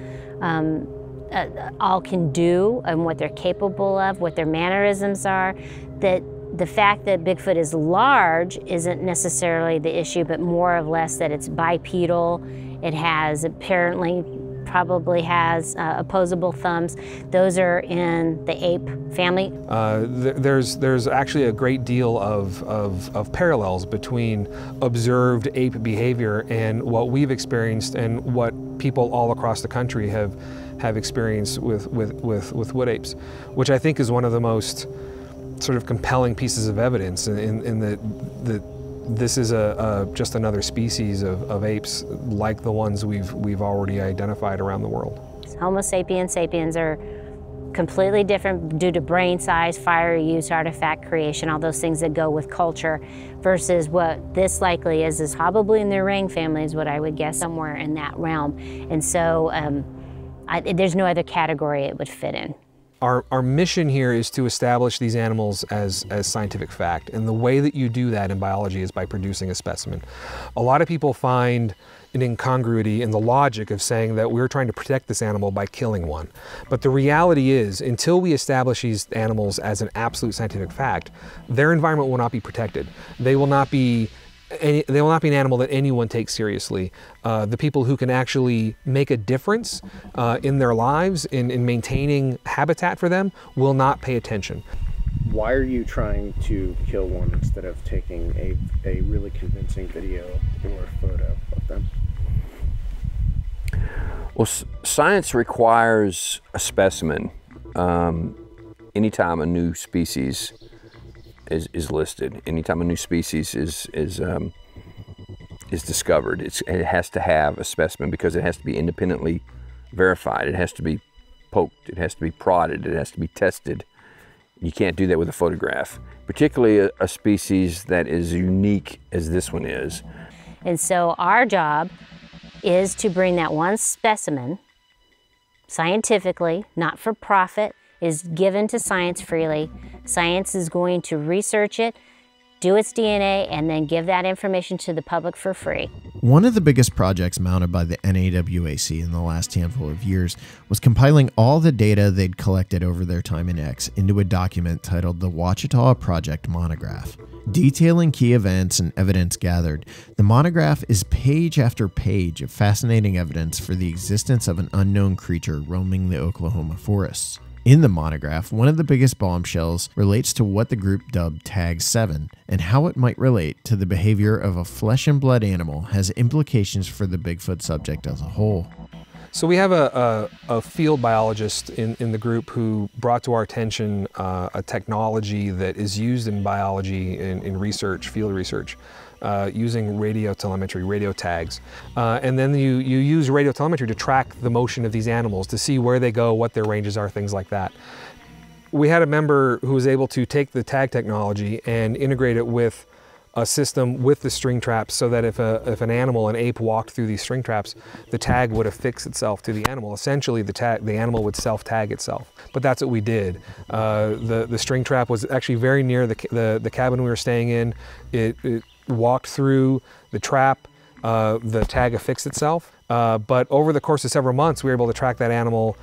all can do and what they're capable of, what their mannerisms are. That the fact that Bigfoot is large isn't necessarily the issue, but more or less that it's bipedal It has apparently probably has opposable thumbs. Those are in the ape family. There's actually a great deal of parallels between observed ape behavior and what we've experienced and what people all across the country have experienced with wood apes, which I think is one of the most sort of compelling pieces of evidence in that this is just another species of apes like the ones we've already identified around the world. Homo sapiens sapiens are completely different due to brain size, fire use, artifact creation, all those things that go with culture, versus what this likely is probably in the orang family, is what I would guess, somewhere in that realm. And so there's no other category it would fit in. Our mission here is to establish these animals as scientific fact, and the way that you do that in biology is by producing a specimen. A lot of people find an incongruity in the logic of saying that we're trying to protect this animal by killing one. But the reality is, until we establish these animals as an absolute scientific fact, their environment will not be protected. They will not be an animal that anyone takes seriously. The people who can actually make a difference in their lives, in maintaining habitat for them, will not pay attention. Why are you trying to kill one instead of taking a really convincing video or photo of them? Well, science requires a specimen anytime a new species is listed. Anytime a new species is discovered, it has to have a specimen, because it has to be independently verified. It has to be poked. It has to be prodded. It has to be tested. You can't do that with a photograph, particularly a species that is unique as this one is. And so our job is to bring that one specimen, scientifically, not for profit, is given to science freely. Science is going to research it, do its DNA, and then give that information to the public for free. One of the biggest projects mounted by the NAWAC in the last handful of years was compiling all the data they'd collected over their time in X into a document titled the Ouachita Project Monograph. Detailing key events and evidence gathered, the monograph is page after page of fascinating evidence for the existence of an unknown creature roaming the Oklahoma forests. In the monograph, one of the biggest bombshells relates to what the group dubbed Tag 7 and how it might relate to the behavior of a flesh and blood animal has implications for the Bigfoot subject as a whole. So we have a field biologist in the group who brought to our attention a technology that is used in biology in research, field research, using radio telemetry, radio tags. And then you use radio telemetry to track the motion of these animals, to see where they go, what their ranges are, things like that. We had a member who was able to take the tag technology and integrate it with a system with the string traps, so that if an animal, an ape, walked through these string traps, the tag would affix itself to the animal. Essentially, the animal would self-tag itself. But that's what we did. The string trap was actually very near the cabin we were staying in. It walked through the trap, the tag affixed itself. But over the course of several months, we were able to track that animal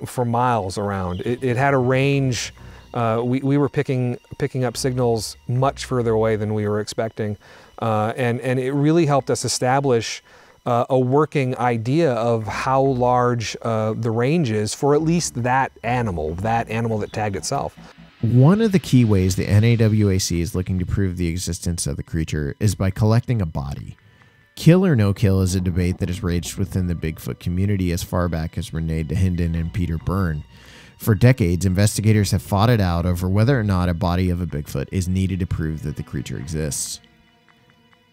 for miles around. It had a range. We were picking up signals much further away than we were expecting, and it really helped us establish a working idea of how large the range is for at least that animal that tagged itself. One of the key ways the NAWAC is looking to prove the existence of the creature is by collecting a body. Kill or no kill is a debate that has raged within the Bigfoot community as far back as Renee DeHinden and Peter Byrne. For decades, investigators have fought it out over whether or not a body of a Bigfoot is needed to prove that the creature exists.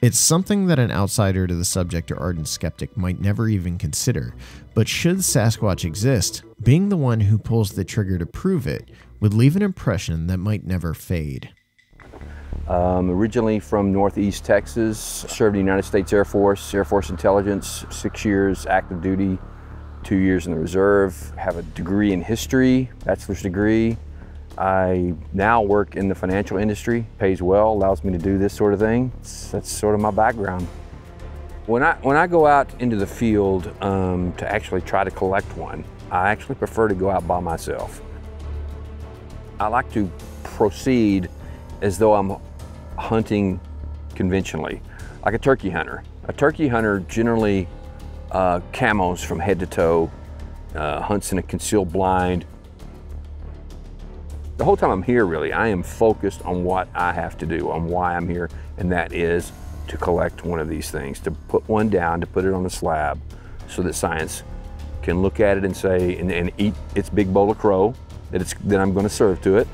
It's something that an outsider to the subject or ardent skeptic might never even consider, but should Sasquatch exist, being the one who pulls the trigger to prove it would leave an impression that might never fade. Originally from Northeast Texas, served the United States Air Force Intelligence, 6 years active duty, 2 years in the reserve, have a degree in history, bachelor's degree. I now work in the financial industry, pays well, allows me to do this sort of thing. That's sort of my background. When I go out into the field to actually try to collect one, I actually prefer to go out by myself. I like to proceed as though I'm hunting conventionally, like a turkey hunter. A turkey hunter generally camos from head to toe, hunts in a concealed blind. The whole time I'm here, really, I am focused on what I have to do, on why I'm here, and that is to collect one of these things, to put one down, to put it on a slab, so that science can look at it and say, and eat its big bowl of crow that I'm going to serve to it,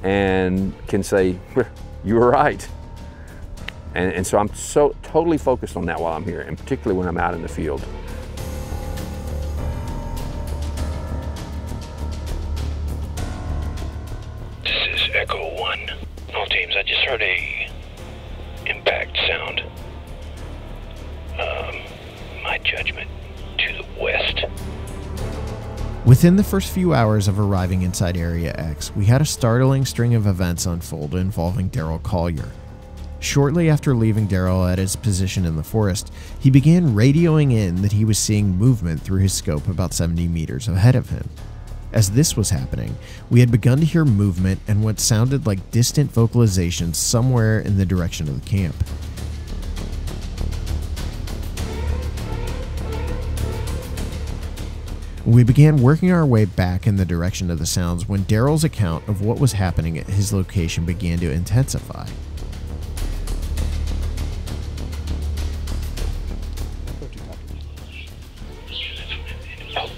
and can say, you were right. And so I'm so totally focused on that while I'm here, and particularly when I'm out in the field. This is Echo 1. All teams, I just heard a impact sound. My judgment, to the west. Within the first few hours of arriving inside Area X, we had a startling string of events unfold involving Daryl Collier. Shortly after leaving Daryl at his position in the forest, he began radioing in that he was seeing movement through his scope about 70 meters ahead of him. As this was happening, we had begun to hear movement and what sounded like distant vocalizations somewhere in the direction of the camp. We began working our way back in the direction of the sounds when Daryl's account of what was happening at his location began to intensify.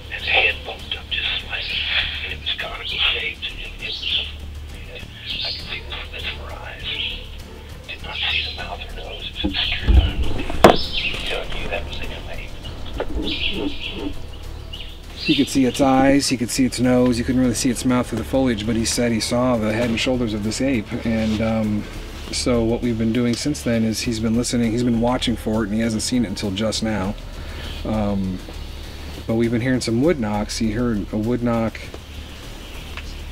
His head bulked up just slightly, and it was conical shaped. I could see the slits for eyes. Did not see the mouth or nose. It was obscured underneath. Telling you that was an He could see its eyes, he could see its nose, he couldn't really see its mouth through the foliage, but he said he saw the head and shoulders of this ape. And so what we've been doing since then is he's been listening, he's been watching for it, and he hasn't seen it until just now. But we've been hearing some wood knocks. He heard a wood knock.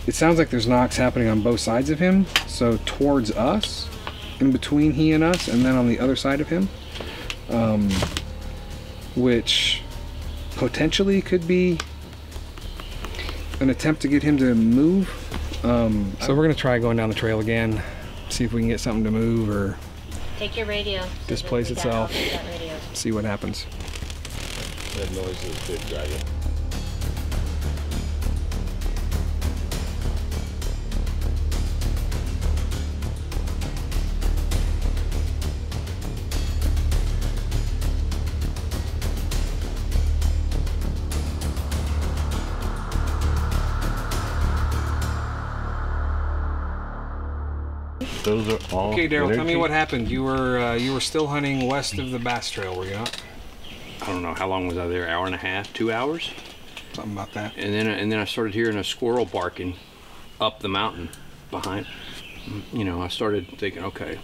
It sounds like there's knocks happening on both sides of him, so towards us, in between he and us, and then on the other side of him, which potentially could be an attempt to get him to move. So we're gonna try going down the trail again, see if we can get something to move or Take your radio. displace itself, see what happens. That noise is a big dragon. Those are all. Okay, Daryl, tell me energy. what happened. You were still hunting west of the Bass Trail, were you not? I don't know, how long was I there? Hour and a half, 2 hours? Something about that. And then I started hearing a squirrel barking up the mountain behind. You know, I started thinking, okay,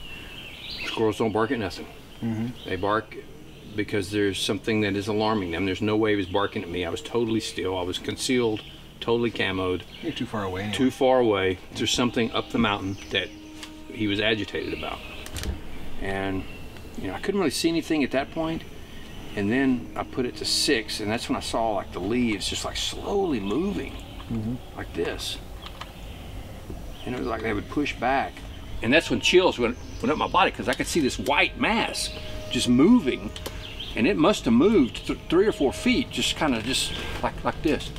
squirrels don't bark at nothing. Mm-hmm. They bark because there's something that is alarming them. There's no way he was barking at me. I was totally still. I was concealed, totally camoed. You're too far away. Anyway. Too far away. There's something up the mountain that he was agitated about. And, you know, I couldn't really see anything at that point. And then I put it to 6, and that's when I saw like the leaves just like slowly moving, like this. And it was like they would push back. And that's when chills went up my body, because I could see this white mass just moving. And it must have moved 3 or 4 feet, just kind of just like this.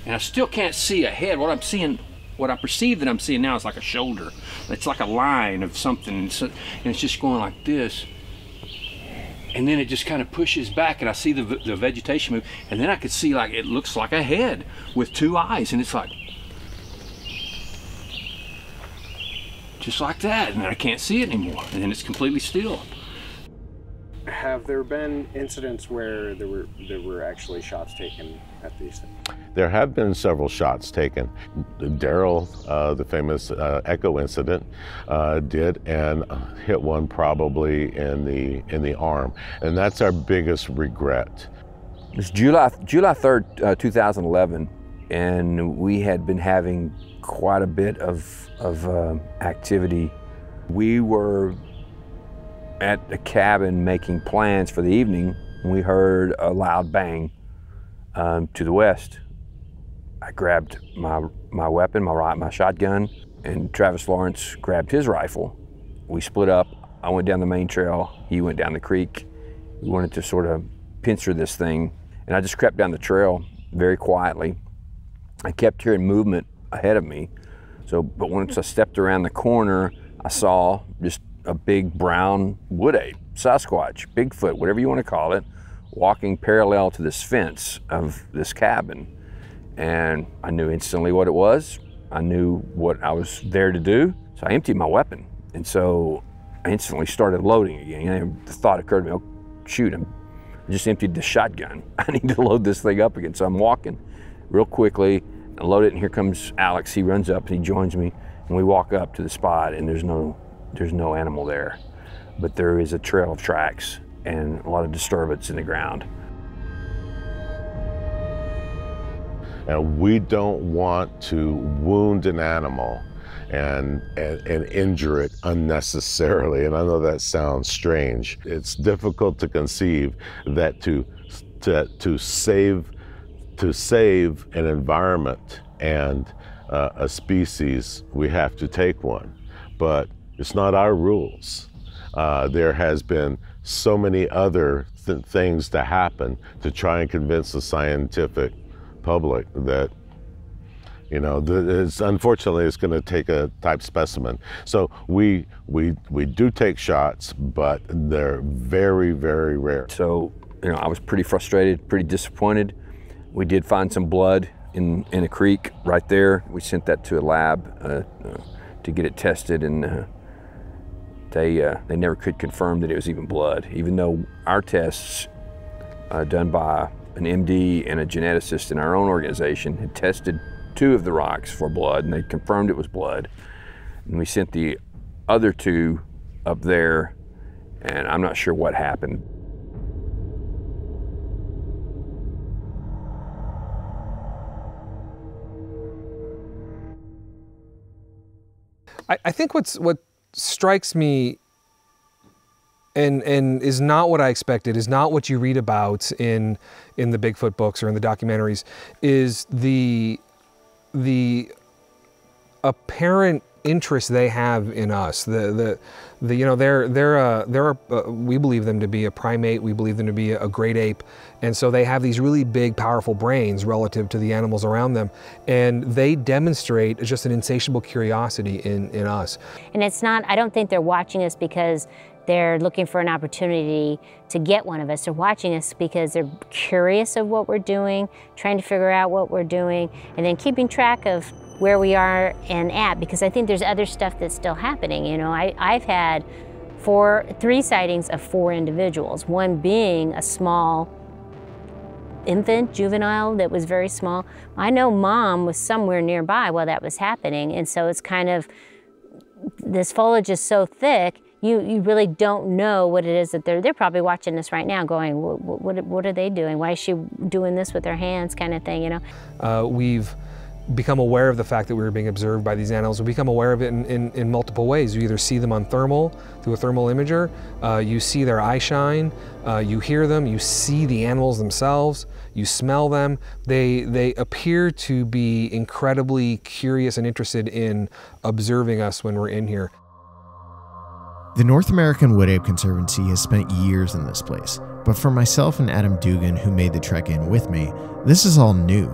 And I still can't see a head. What I'm seeing, what I perceive that I'm seeing now is like a shoulder. It's like a line of something, and it's just going like this. And then it just kind of pushes back, and I see the vegetation move, and then I could see like it looks like a head with 2 eyes, and it's like just like that, and I can't see it anymore, and then it's completely still. Have there been incidents where there were actually shots taken at these things? There have been several shots taken. Daryl, the famous Echo incident, did and hit one probably in the arm, and that's our biggest regret. It's July 3rd, 2011, and we had been having quite a bit of activity. We were at a cabin making plans for the evening when we heard a loud bang to the west. I grabbed my weapon, my shotgun, and Travis Lawrence grabbed his rifle. We split up. I went down the main trail, he went down the creek. We wanted to sort of pincer this thing, and I just crept down the trail very quietly. I kept hearing movement ahead of me. So, but once I stepped around the corner, I saw just a big brown wood ape, Sasquatch, Bigfoot, whatever you want to call it, walking parallel to this fence of this cabin. And I knew instantly what it was. I knew what I was there to do. So I emptied my weapon. And so I instantly started loading again. And the thought occurred to me, oh, shoot, I just emptied the shotgun. I need to load this thing up again. So I'm walking real quickly, I load it, and here comes Alex. He runs up and he joins me, and we walk up to the spot, and there's no animal there. But there is a trail of tracks and a lot of disturbance in the ground. And we don't want to wound an animal and injure it unnecessarily. And I know that sounds strange. It's difficult to conceive that to save an environment and a species, we have to take one. But it's not our rules. There has been so many other things to happen to try and convince the scientific public that, you know, unfortunately it's going to take a type specimen. So we do take shots, but they're very, very rare. So, you know, I was pretty frustrated, pretty disappointed. We did find some blood in a creek right there. We sent that to a lab to get it tested, and they never could confirm that it was even blood, even though our tests done by an MD and a geneticist in our own organization had tested 2 of the rocks for blood, and they confirmed it was blood. And we sent the other 2 up there, and I'm not sure what happened. I think what strikes me and is not what I expected, is not what you read about in the Bigfoot books or in the documentaries, is the apparent interest they have in us. You know, we believe them to be a primate, we believe them to be a great ape, and so they have these really big, powerful brains relative to the animals around them, and they demonstrate just an insatiable curiosity in us. And it's not, I don't think they're watching us because they're looking for an opportunity to get one of us. They're watching us because they're curious of what we're doing, trying to figure out what we're doing, and then keeping track of where we are and at, because I think there's other stuff that's still happening. You know, I've had 3 sightings of 4 individuals, one being a small infant, juvenile, that was very small. I know Mom was somewhere nearby while that was happening, and so it's kind of, this foliage is so thick, you really don't know what it is that they're probably watching this right now going, what are they doing? Why is she doing this with her hands, kind of thing, you know? We've become aware of the fact that we were being observed by these animals. We become aware of it in multiple ways. You either see them on thermal, through a thermal imager, you see their eye shine, you hear them, you see the animals themselves, you smell them. They appear to be incredibly curious and interested in observing us when we're in here. The North American Wood Ape Conservancy has spent years in this place, but for myself and Adam Dugan, who made the trek in with me, this is all new.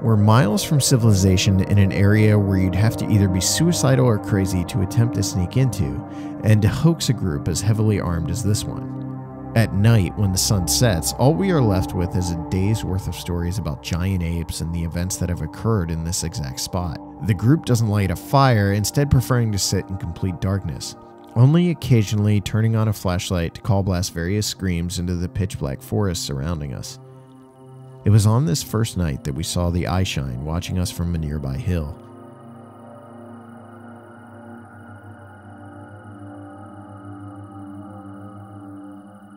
We're miles from civilization in an area where you'd have to either be suicidal or crazy to attempt to sneak into, and to hoax a group as heavily armed as this one. At night, when the sun sets, all we are left with is a day's worth of stories about giant apes and the events that have occurred in this exact spot. The group doesn't light a fire, instead preferring to sit in complete darkness, only occasionally turning on a flashlight to call blast various screams into the pitch black forest surrounding us. It was on this first night that we saw the eye shine watching us from a nearby hill.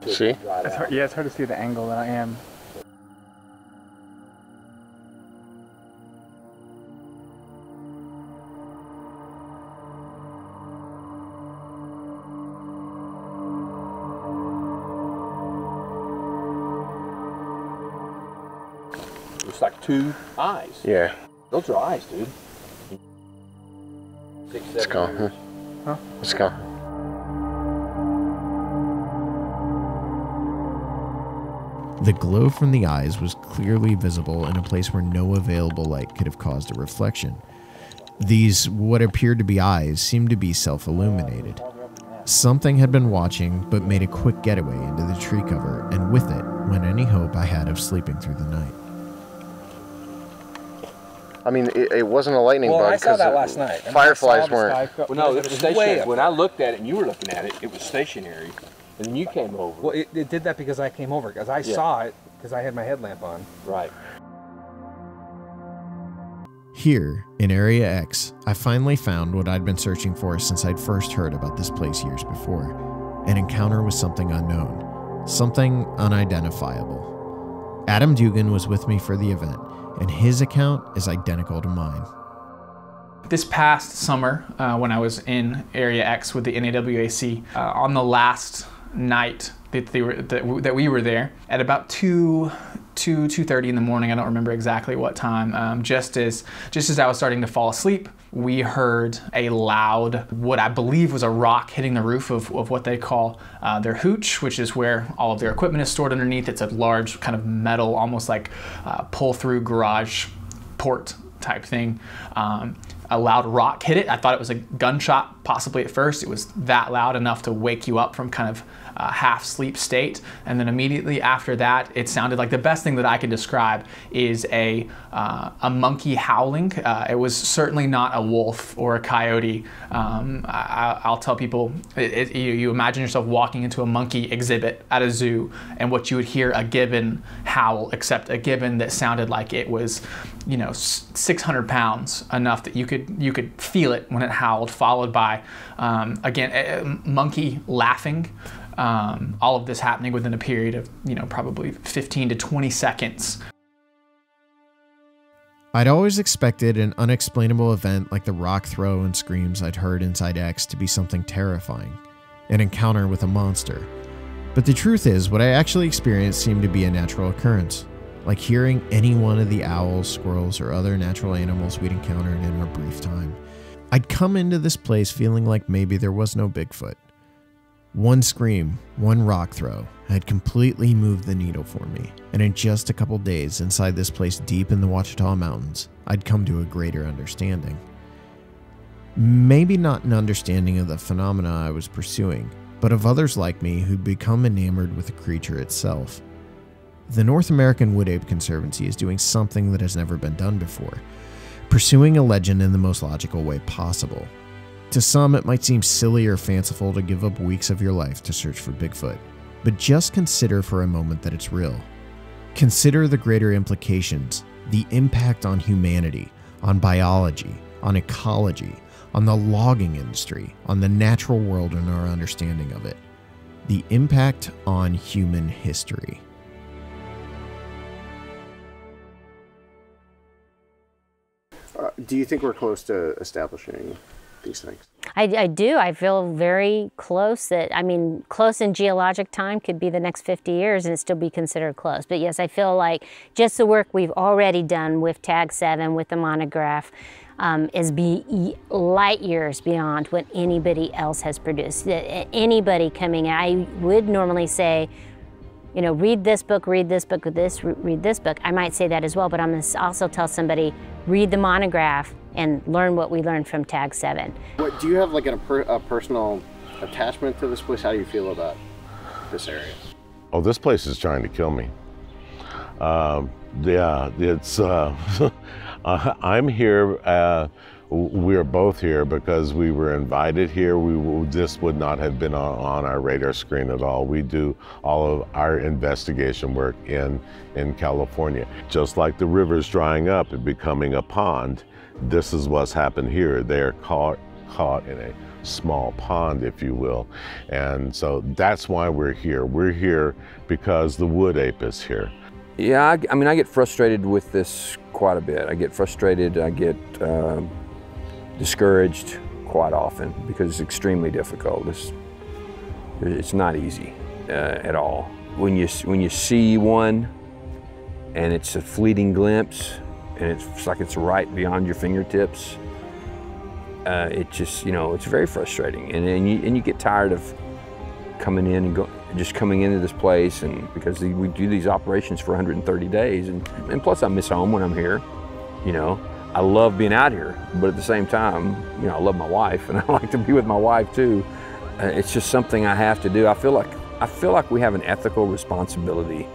See? Yeah, it's hard to see the angle that I am. It's like 2 eyes. Yeah. Those are eyes, dude. 6, 7 It's gone, huh? Huh? It's gone. The glow from the eyes was clearly visible in a place where no available light could have caused a reflection. These, what appeared to be eyes, seemed to be self-illuminated. Something had been watching, but made a quick getaway into the tree cover, and with it went any hope I had of sleeping through the night. I mean, it wasn't a lightning bug. Well, I saw that last night. Fireflies weren't. Well, no, it was stationary. When I looked at it and you were looking at it, it was stationary. And then you came over. Well, it did that because I came over, because I saw it, because I had my headlamp on. Right. Here, in Area X, I finally found what I'd been searching for since I'd first heard about this place years before. An encounter with something unknown. Something unidentifiable. Adam Dugan was with me for the event, and his account is identical to mine. This past summer, when I was in Area X with the NAWAC, on the last night that we were there, at about 2:30 in the morning, I don't remember exactly what time, just as I was starting to fall asleep, we heard a loud, what I believe was a rock hitting the roof of what they call their hooch, which is where all of their equipment is stored underneath. It's a large kind of metal, almost like pull-through garage port type thing. A loud rock hit it. I thought it was a gunshot possibly at first. It was that loud enough to wake you up from kind of half sleep state. And then immediately after that, it sounded like the best thing that I could describe is a monkey howling. It was certainly not a wolf or a coyote. I'll tell people, you imagine yourself walking into a monkey exhibit at a zoo and what you would hear a gibbon howl, except a gibbon that sounded like it was, 600 pounds, enough that you could feel it when it howled, followed by, again, a monkey laughing. All of this happening within a period of, probably 15 to 20 seconds. I'd always expected an unexplainable event like the rock throw and screams I'd heard inside X to be something terrifying, an encounter with a monster. But the truth is, what I actually experienced seemed to be a natural occurrence, like hearing any one of the owls, squirrels, or other natural animals we'd encountered in our brief time. I'd come into this place feeling like maybe there was no Bigfoot. One scream, one rock throw had completely moved the needle for me, and in just a couple days inside this place deep in the Ouachita Mountains, I'd come to a greater understanding. Maybe not an understanding of the phenomena I was pursuing, but of others like me who'd become enamored with the creature itself. The North American Wood Ape Conservancy is doing something that has never been done before, pursuing a legend in the most logical way possible. To some, it might seem silly or fanciful to give up weeks of your life to search for Bigfoot, but just consider for a moment that it's real. Consider the greater implications, the impact on humanity, on biology, on ecology, on the logging industry, on the natural world and our understanding of it. The impact on human history. Do you think we're close to establishing these things? I do. I feel very close. Close in geologic time could be the next 50 years and it still be considered close. But yes, I feel like just the work we've already done with Tag 7, with the monograph, is light years beyond what anybody else has produced. Anybody coming, I would normally say, read this book, read this book, read this book. I might say that as well, but I'm going to also tell somebody, read the monograph and learn what we learned from Tag 7. Do you have like a personal attachment to this place? How do you feel about this area? Oh, this place is trying to kill me. Yeah, it's, I'm here, we're both here because we were invited here. This would not have been on our radar screen at all. We do all of our investigation work in California. Just like the river's drying up and becoming a pond, this is what's happened here. They're caught in a small pond, if you will. And so that's why we're here. We're here because the wood ape is here. Yeah, I mean, I get frustrated with this quite a bit. I get frustrated, I get discouraged quite often because it's extremely difficult. It's not easy at all. When you see one and it's a fleeting glimpse and it's like it's right beyond your fingertips, it just, it's very frustrating. And you get tired of coming in and just coming into this place, and because we do these operations for 130 days, and plus I miss home when I'm here. You know, I love being out here, but at the same time, you know, I love my wife, and I like to be with my wife too. It's just something I have to do. I feel like we have an ethical responsibility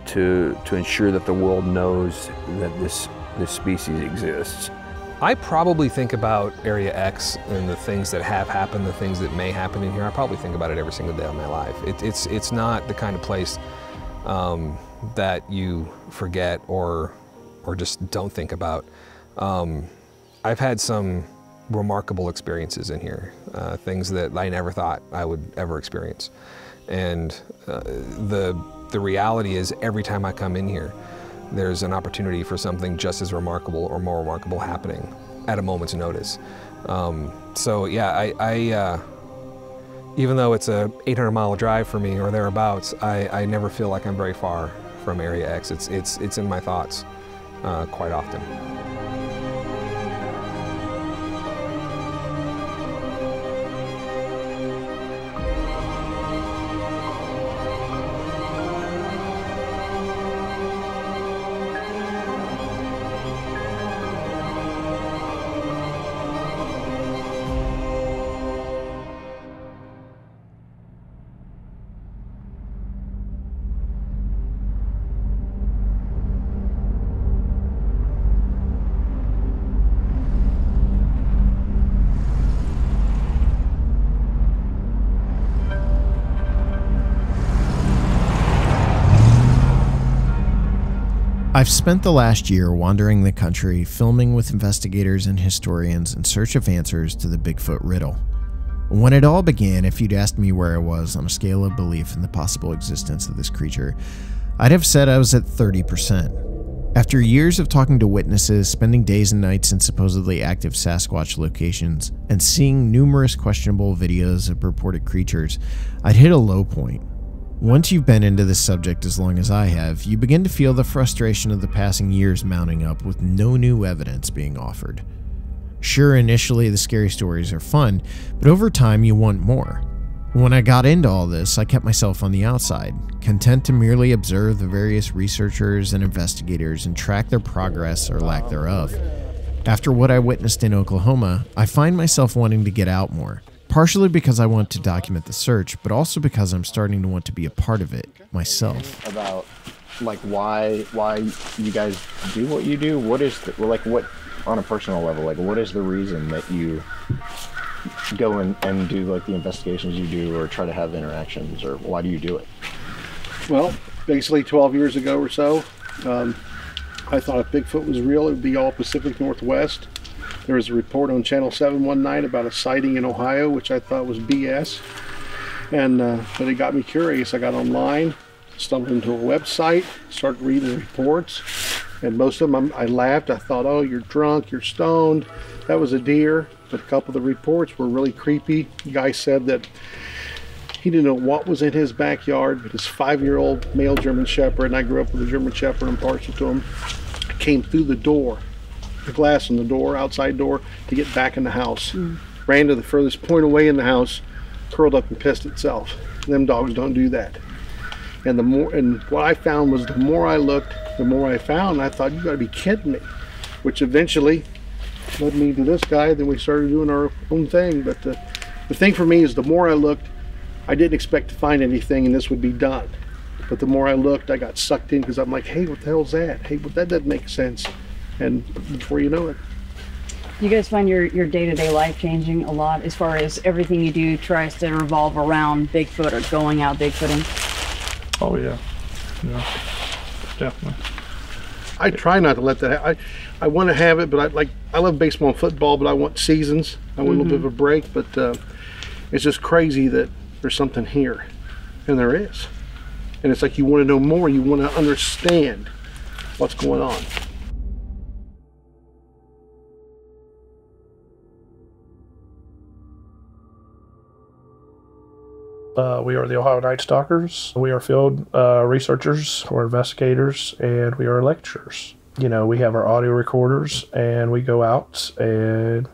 to ensure that the world knows that this species exists. I probably think about Area X and the things that have happened, the things that may happen in here. I probably think about it every single day of my life. It's not the kind of place that you forget or just don't think about. I've had some remarkable experiences in here, things that I never thought I would ever experience. And the reality is, every time I come in here, there's an opportunity for something just as remarkable or more remarkable happening at a moment's notice. So yeah, I even though it's a 800-mile drive for me or thereabouts, I never feel like I'm very far from Area X. It's in my thoughts quite often. I've spent the last year wandering the country, filming with investigators and historians in search of answers to the Bigfoot riddle. When it all began, if you'd asked me where I was on a scale of belief in the possible existence of this creature, I'd have said I was at 30%. After years of talking to witnesses, spending days and nights in supposedly active Sasquatch locations, and seeing numerous questionable videos of purported creatures, I'd hit a low point. Once you've been into this subject as long as I have, you begin to feel the frustration of the passing years mounting up with no new evidence being offered. Sure, initially the scary stories are fun, but over time you want more. When I got into all this, I kept myself on the outside, content to merely observe the various researchers and investigators and track their progress or lack thereof. After what I witnessed in Oklahoma, I find myself wanting to get out more. Partially because I want to document the search, but also because I'm starting to want to be a part of it myself. About like why you guys do what you do? What is what on a personal level, like what is the reason that you go and do like the investigations you do, or try to have interactions, or why do you do it? Well, basically 12 years ago or so, I thought if Bigfoot was real, it would be all Pacific Northwest. There was a report on Channel 7 one night about a sighting in Ohio, which I thought was BS. And but it got me curious. I got online, stumbled into a website, started reading the reports, and most of them I laughed. I thought, oh, you're drunk, you're stoned. That was a deer. But a couple of the reports were really creepy. The guy said that he didn't know what was in his backyard, but his 5-year-old male German Shepherd, and I grew up with a German Shepherd, I'm partial to him, came through the door, the glass in the door, outside door, to get back in the house. Ran to the furthest point away in the house, curled up and pissed itself. Them dogs don't do that. And what I found was the more I looked, the more I found. And I thought, you gotta be kidding me. Which eventually led me to this guy. Then we started doing our own thing. But the thing for me is, the more I looked, I didn't expect to find anything and this would be done. But the more I looked, I got sucked in, because I'm like, hey, what the hell's that? Hey, well, that doesn't make sense. And before you know it. You guys find your day-to-day life changing a lot, as far as everything you do tries to revolve around Bigfoot or going out Bigfooting? Oh yeah, definitely. I try not to let that I want to have it, but I love baseball and football, but I want seasons. I want a little bit of a break, but it's just crazy that there's something here, and there is. And it's like you want to know more, you want to understand what's going on. We are the Ohio Night Stalkers. We are field researchers, or investigators, and we are lecturers. You know, we have our audio recorders, and we go out and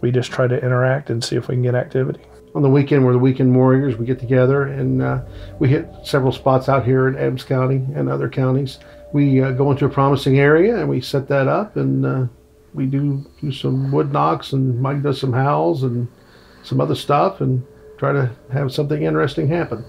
we just try to interact and see if we can get activity. on the weekend, we're the weekend warriors. We get together and we hit several spots out here in Adams County and other counties. We go into a promising area and we set that up, and we do some wood knocks, and Mike does some howls and some other stuff, and try to have something interesting happen.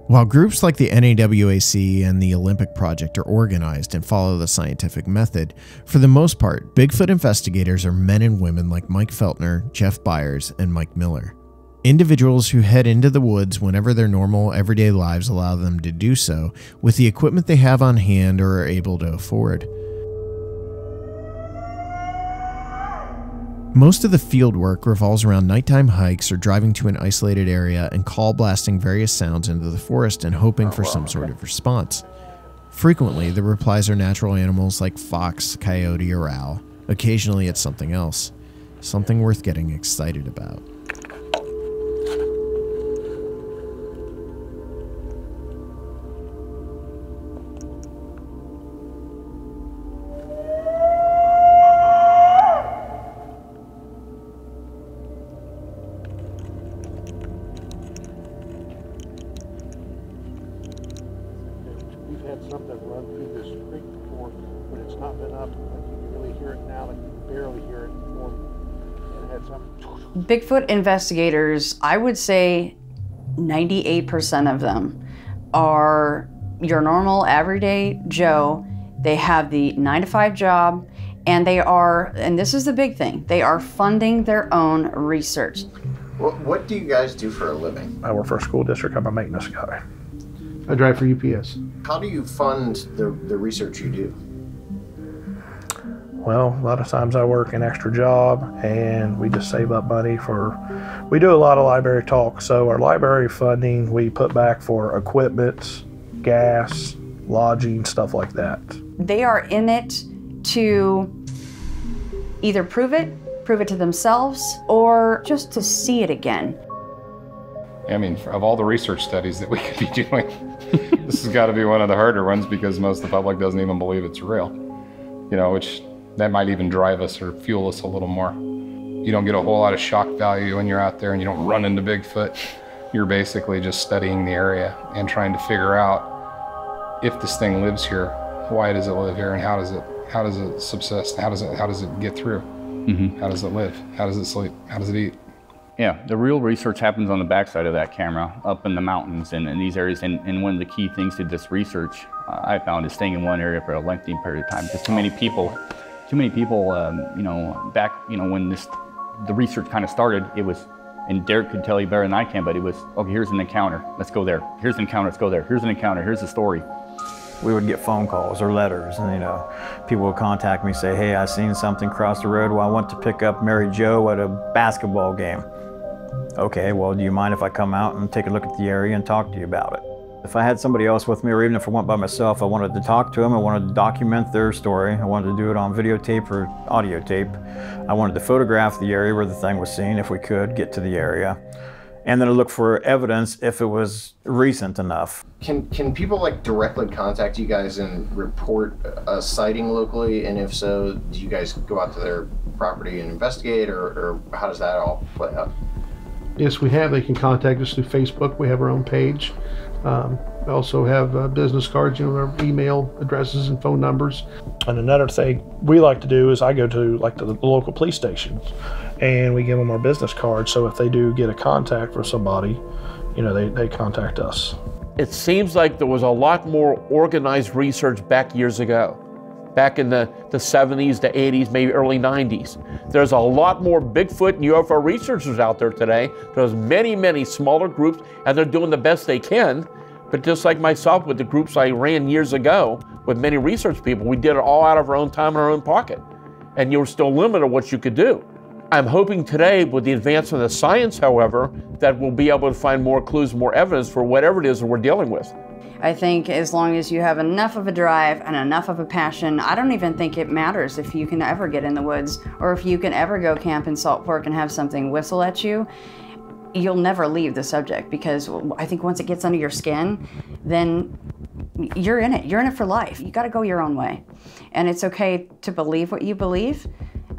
While groups like the NAWAC and the Olympic Project are organized and follow the scientific method, for the most part, Bigfoot investigators are men and women like Mike Feltner, Jeff Byers, and Mike Miller. Individuals who head into the woods whenever their normal, everyday lives allow them to do so with the equipment they have on hand or are able to afford. Most of the field work revolves around nighttime hikes or driving to an isolated area and call blasting various sounds into the forest and hoping for some sort of response. Frequently, the replies are natural animals like fox, coyote, or owl. Occasionally, it's something else. Something worth getting excited about. Some that run through this creek before, but it's not been up. Like you can really hear it now, like you can barely hear it before. And it had some. Bigfoot investigators, I would say 98% of them are your normal everyday Joe. They have the 9-to-5 job, and they are, and this is the big thing, they are funding their own research. What do you guys do for a living? I work for a school district. I'm a maintenance guy. I drive for UPS. How do you fund the research you do? Well, a lot of times I work an extra job and we just save up money for, we do a lot of library talk. So our library funding, we put back for equipment, gas, lodging, stuff like that. They are in it to either prove it to themselves, or just to see it again. I mean, of all the research studies that we could be doing, this has got to be one of the harder ones because most of the public doesn't even believe it's real. You know, which that might even drive us or fuel us a little more. You don't get a whole lot of shock value when you're out there and you don't run into Bigfoot. You're basically just studying the area and trying to figure out if this thing lives here, why does it live here, and how does it subsist, how does it get through? Mm-hmm. How does it live? How does it sleep? How does it eat? Yeah, the real research happens on the backside of that camera, up in the mountains and in these areas. And one of the key things to this research I found is staying in one area for a lengthy period of time. Because too many people, you know, back, you know, when the research kind of started, it was, and Derek could tell you better than I can, but it was, okay, here's an encounter, let's go there. Here's an encounter, let's go there. Here's an encounter, here's the story. We would get phone calls or letters, and you know, people would contact me, say, hey, I seen something cross the road. Well, I want to pick up Mary Jo at a basketball game. Okay, well, do you mind if I come out and take a look at the area and talk to you about it? If I had somebody else with me, or even if I went by myself, I wanted to talk to them, I wanted to document their story, I wanted to do it on videotape or audio tape. I wanted to photograph the area where the thing was seen, if we could get to the area. And then look for evidence if it was recent enough. Can people like directly contact you guys and report a sighting locally? And if so, do you guys go out to their property and investigate, or how does that all play out? Yes, we have. They can contact us through Facebook. We have our own page. We also have business cards, you know, our email addresses and phone numbers. And another thing we like to do is I go to like the local police stations and we give them our business cards. So if they do get a contact from somebody, you know, they contact us. It seems like there was a lot more organized research back years ago. Back in the 70s, the 80s, maybe early 90s. There's a lot more Bigfoot and UFO researchers out there today. There's many, many smaller groups, and they're doing the best they can. But just like myself with the groups I ran years ago with many research people, we did it all out of our own time in our own pocket. And you were still limited what you could do. I'm hoping today with the advancement of science, however, that we'll be able to find more clues, more evidence for whatever it is that we're dealing with. I think as long as you have enough of a drive and enough of a passion, I don't even think it matters if you can ever get in the woods or if you can ever go camp in Salt Fork and have something whistle at you. You'll never leave the subject, because I think once it gets under your skin, then you're in it. You're in it for life. You got to go your own way. And it's okay to believe what you believe.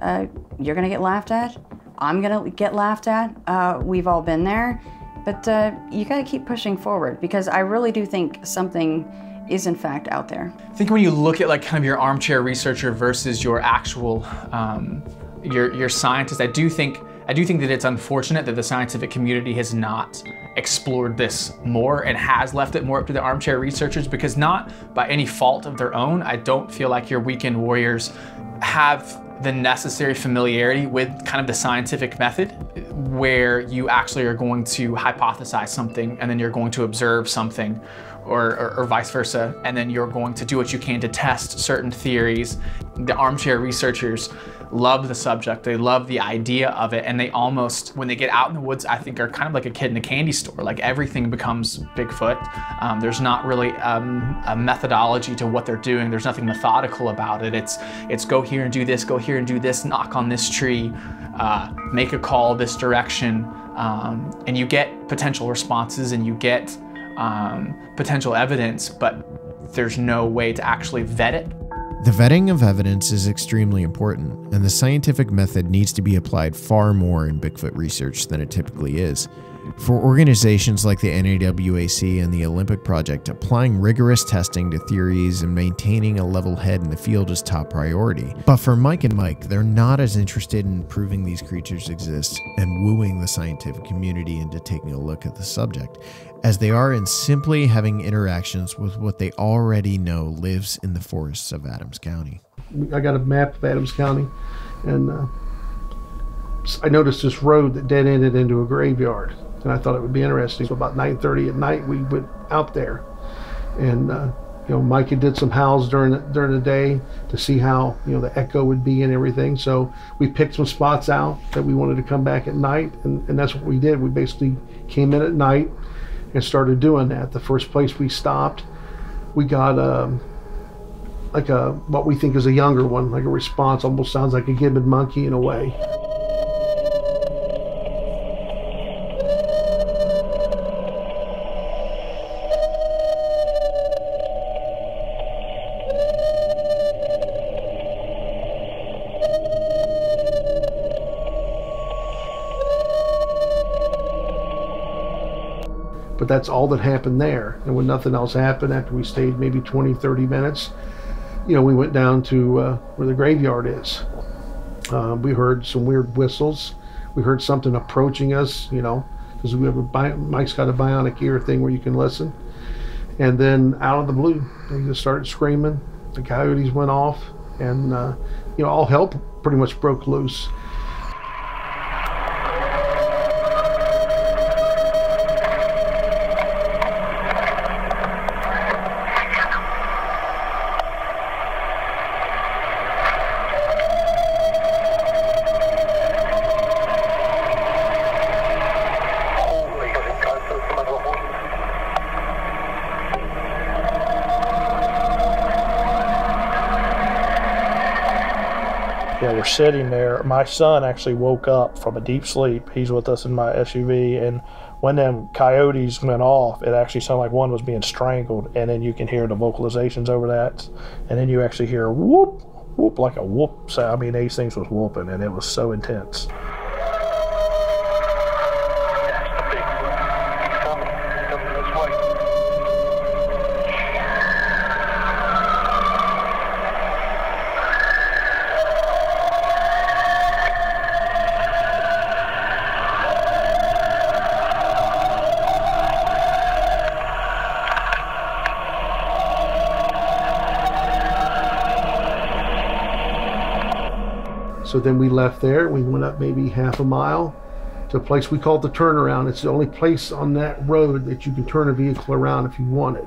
You're going to get laughed at, I'm gonna get laughed at. We've all been there, but you gotta keep pushing forward, because I really do think something is in fact out there. I think when you look at like kind of your armchair researcher versus your actual, your scientist, I do think that it's unfortunate that the scientific community has not explored this more and has left it more up to the armchair researchers, because not by any fault of their own, I don't feel like your weekend warriors have the necessary familiarity with kind of the scientific method, where you actually are going to hypothesize something and then you're going to observe something, or vice versa, and then you're going to do what you can to test certain theories. The armchair researchers love the subject, they love the idea of it, and they almost, when they get out in the woods, I think are kind of like a kid in a candy store. Like everything becomes Bigfoot. There's not really a methodology to what they're doing. There's nothing methodical about it. It's go here and do this, go here and do this, knock on this tree, make a call this direction, and you get potential responses and you get potential evidence, but there's no way to actually vet it. The vetting of evidence is extremely important, and the scientific method needs to be applied far more in Bigfoot research than it typically is. For organizations like the NAWAC and the Olympic Project, applying rigorous testing to theories and maintaining a level head in the field is top priority. But for Mike and Mike, they're not as interested in proving these creatures exist and wooing the scientific community into taking a look at the subject, as they are in simply having interactions with what they already know lives in the forests of Adams County. I got a map of Adams County, and I noticed this road that dead-ended into a graveyard, and I thought it would be interesting. So about 9:30 at night, we went out there, and Mike had did some howls during the day to see how the echo would be and everything. So we picked some spots out that we wanted to come back at night, and that's what we did. We basically came in at night and started doing that. The first place we stopped, we got like what we think is a younger one, like a response, almost sounds like a gibbon monkey in a way. But that's all that happened there. And when nothing else happened, after we stayed maybe 20, 30 minutes, we went down to where the graveyard is. We heard some weird whistles. We heard something approaching us, because Mike's got a bionic ear thing where you can listen. And then out of the blue, they just started screaming. The coyotes went off, and all hell pretty much broke loose. We're sitting there. My son actually woke up from a deep sleep. He's with us in my SUV, and when them coyotes went off, it actually sounded like one was being strangled, and then you can hear the vocalizations over that, and then you actually hear whoop, whoop, like a whoop sound. I mean, these things was whooping, and it was so intense. So then we left there. We went up maybe half a mile to a place we called the turnaround. It's the only place on that road that you can turn a vehicle around if you want it.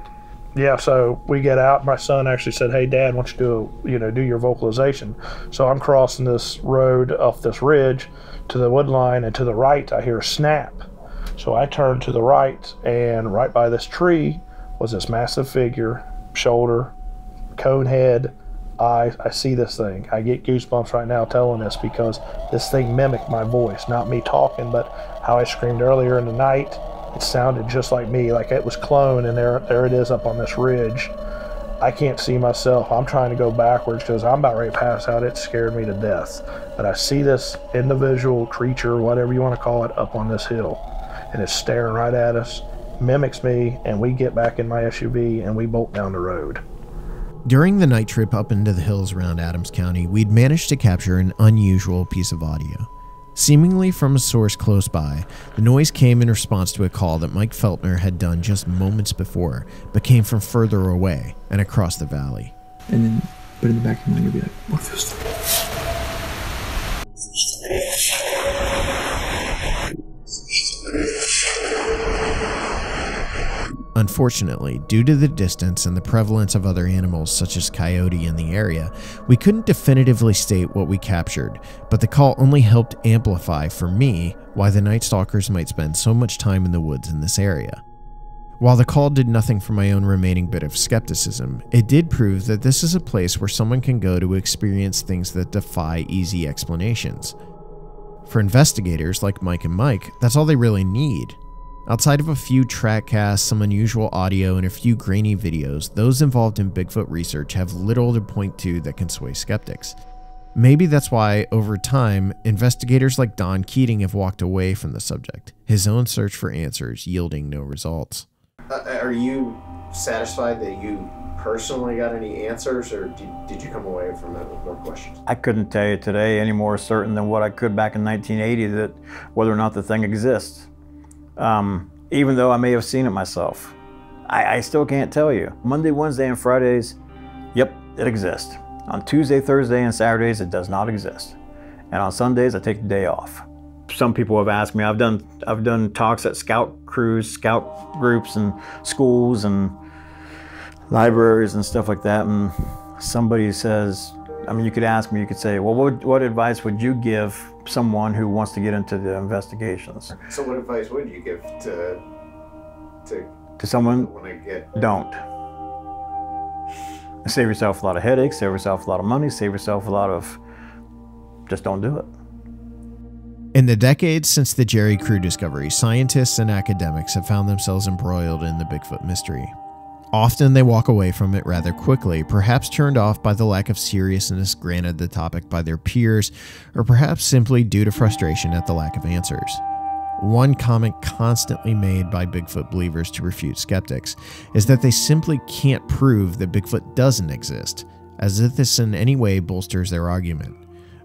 Yeah, so we get out. My son actually said, "Hey, Dad, why don't you do your vocalization?" So I'm crossing this road off this ridge to the wood line, and to the right I hear a snap. So I turn to the right, and right by this tree was this massive figure, shoulder, cone head, eyes. I see this thing. I get goosebumps right now telling this, because this thing mimicked my voice, not me talking, but how I screamed earlier in the night. It sounded just like me, like it was cloned, and there it is up on this ridge. I can't see myself. I'm trying to go backwards because I'm about ready to pass out. It scared me to death. But I see this individual creature, whatever you want to call it, up on this hill. And it's staring right at us, mimics me, and we get back in my SUV and we bolt down the road. During the night trip up into the hills around Adams County, we'd managed to capture an unusual piece of audio. Seemingly from a source close by, the noise came in response to a call that Mike Feltner had done just moments before, but came from further away and across the valley. And then, but in the back of your mind, you'll be like, what is this? Unfortunately, due to the distance and the prevalence of other animals such as coyote in the area, we couldn't definitively state what we captured, but the call only helped amplify for me why the Night Stalkers might spend so much time in the woods in this area. While the call did nothing for my own remaining bit of skepticism, it did prove that this is a place where someone can go to experience things that defy easy explanations. For investigators like Mike and Mike, that's all they really need. Outside of a few track casts, some unusual audio, and a few grainy videos, those involved in Bigfoot research have little to point to that can sway skeptics. Maybe that's why, over time, investigators like Don Keating have walked away from the subject, his own search for answers yielding no results. Are you satisfied that you personally got any answers, or did you come away from it with more questions? I couldn't tell you today any more certain than what I could back in 1980 that whether or not the thing exists. Even though I may have seen it myself. I still can't tell you. Monday, Wednesday, and Fridays, yep, it exists. On Tuesday, Thursday, and Saturdays, it does not exist. And on Sundays, I take the day off. Some people have asked me, I've done talks at scout crews, scout groups, and schools, and libraries, and stuff like that, and somebody says, I mean, you could ask me, you could say, well, what advice would you give someone who wants to get into the investigations? So what advice would you give to someone? Don't. Save yourself a lot of headaches, save yourself a lot of money, save yourself a lot of, just don't do it. In the decades since the Jerry Crew discovery, scientists and academics have found themselves embroiled in the Bigfoot mystery. Often they walk away from it rather quickly, perhaps turned off by the lack of seriousness granted the topic by their peers, or perhaps simply due to frustration at the lack of answers. One comment constantly made by Bigfoot believers to refute skeptics is that they simply can't prove that Bigfoot doesn't exist, as if this in any way bolsters their argument.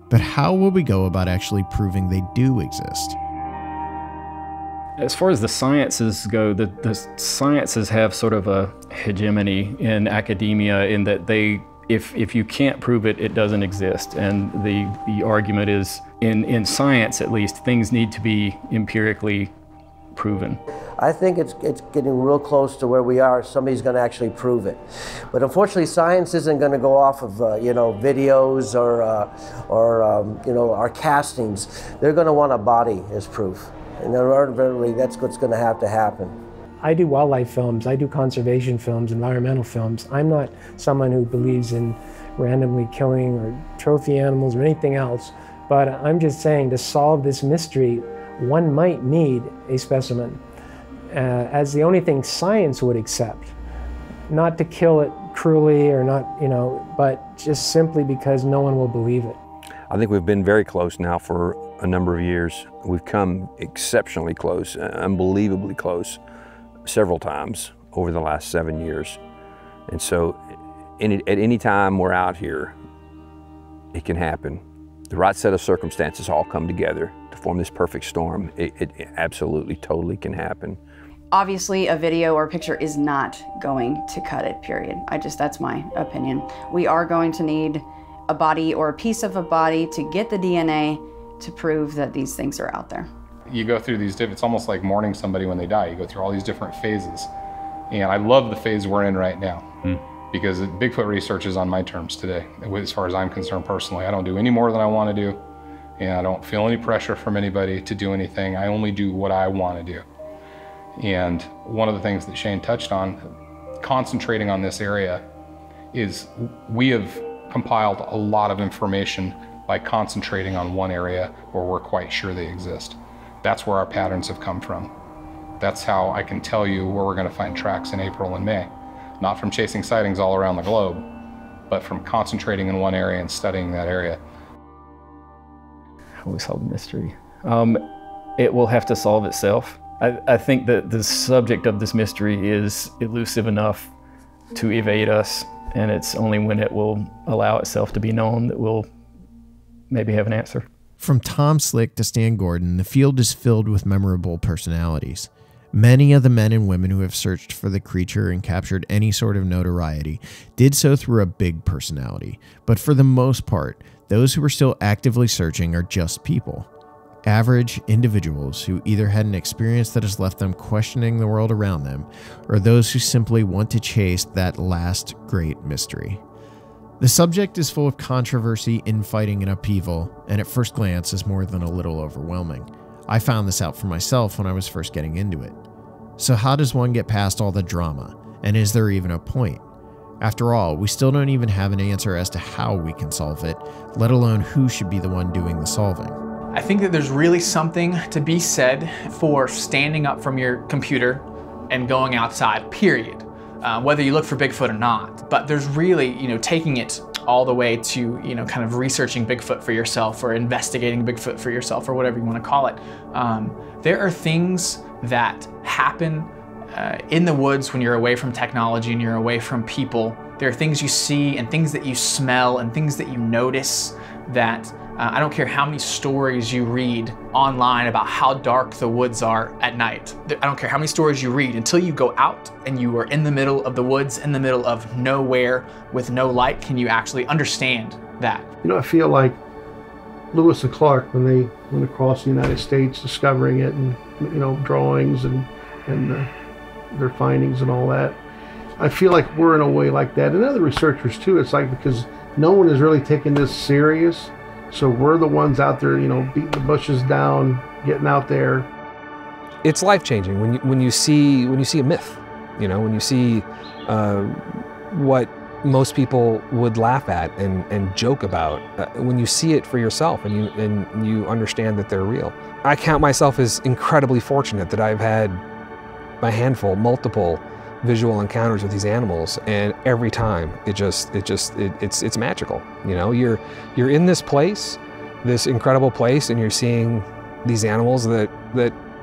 But how will we go about actually proving they do exist? As far as the sciences go, the sciences have sort of a hegemony in academia in that if you can't prove it, it doesn't exist. And the argument is, in science at least, things need to be empirically proven. I think it's getting real close to where we are. Somebody's going to actually prove it. But unfortunately, science isn't going to go off of videos or our castings. They're going to want a body as proof. And inevitably, that's what's going to have to happen. I do wildlife films, I do conservation films, environmental films. I'm not someone who believes in randomly killing or trophy animals or anything else, but I'm just saying to solve this mystery, one might need a specimen as the only thing science would accept. Not to kill it cruelly or not, but just simply because no one will believe it. I think we've been very close now for a number of years. We've come exceptionally close, unbelievably close, several times over the last 7 years. And so at any time we're out here, it can happen. The right set of circumstances all come together to form this perfect storm. It absolutely, totally can happen. Obviously, a video or picture is not going to cut it, period. That's my opinion. We are going to need a body or a piece of a body to get the DNA to prove that these things are out there. You go through these it's almost like mourning somebody when they die. You go through all these different phases. And I love the phase we're in right now because Bigfoot research is on my terms today, as far as I'm concerned personally. I don't do any more than I want to do, and I don't feel any pressure from anybody to do anything. I only do what I want to do. And one of the things that Shane touched on, concentrating on this area, is we have compiled a lot of information by concentrating on one area where we're quite sure they exist. That's where our patterns have come from. That's how I can tell you where we're going to find tracks in April and May. not from chasing sightings all around the globe, but from concentrating in one area and studying that area. How we solve the mystery? It will have to solve itself. I think that the subject of this mystery is elusive enough to evade us, and it's only when it will allow itself to be known that we'll maybe have an answer. From Tom Slick to Stan Gordon, the field is filled with memorable personalities. Many of the men and women who have searched for the creature and captured any sort of notoriety did so through a big personality, but for the most part, those who are still actively searching are just people. Average individuals who either had an experience that has left them questioning the world around them, or those who simply want to chase that last great mystery. The subject is full of controversy, infighting, and upheaval, and at first glance is more than a little overwhelming. I found this out for myself when I was first getting into it. So how does one get past all the drama, and is there even a point? After all, we still don't even have an answer as to how we can solve it, let alone who should be the one doing the solving. I think that there's really something to be said for standing up from your computer and going outside, period. Whether you look for Bigfoot or not. But there's really, taking it all the way to, kind of researching Bigfoot for yourself or investigating Bigfoot for yourself or whatever you want to call it. There are things that happen in the woods when you're away from technology and you're away from people. There are things you see and things that you smell and things that you notice that I don't care how many stories you read online about how dark the woods are at night. I don't care how many stories you read until you go out and you are in the middle of the woods, in the middle of nowhere with no light, can you actually understand that. I feel like Lewis and Clark when they went across the United States discovering it and, drawings and their findings and all that. I feel like we're in a way like that. And other researchers too, it's like because no one is really taking this serious. So we're the ones out there, beating the bushes down, getting out there. It's life-changing when you see a myth, when you see what most people would laugh at and joke about. When you see it for yourself and you understand that they're real. I count myself as incredibly fortunate that I've had multiple visual encounters with these animals, and every time it's magical. You're in this place, this incredible place, and you're seeing these animals that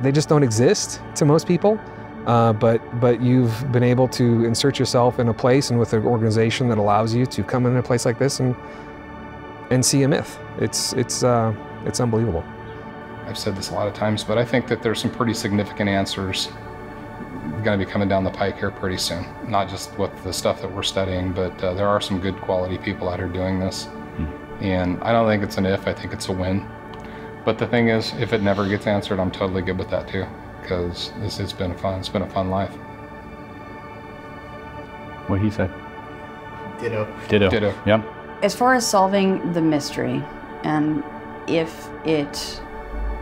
they just don't exist to most people, but you've been able to insert yourself in a place and with an organization that allows you to come in a place like this and see a myth. It's unbelievable. I've said this a lot of times, but I think that there's some pretty significant answers going to be coming down the pike here pretty soon. Not just with the stuff that we're studying, but there are some good quality people out here doing this. And I don't think it's an if, I think it's a when. But the thing is, if it never gets answered, I'm totally good with that too, because it's been fun. It's been a fun life. What he said. Ditto. Yep. As far as solving the mystery, and if it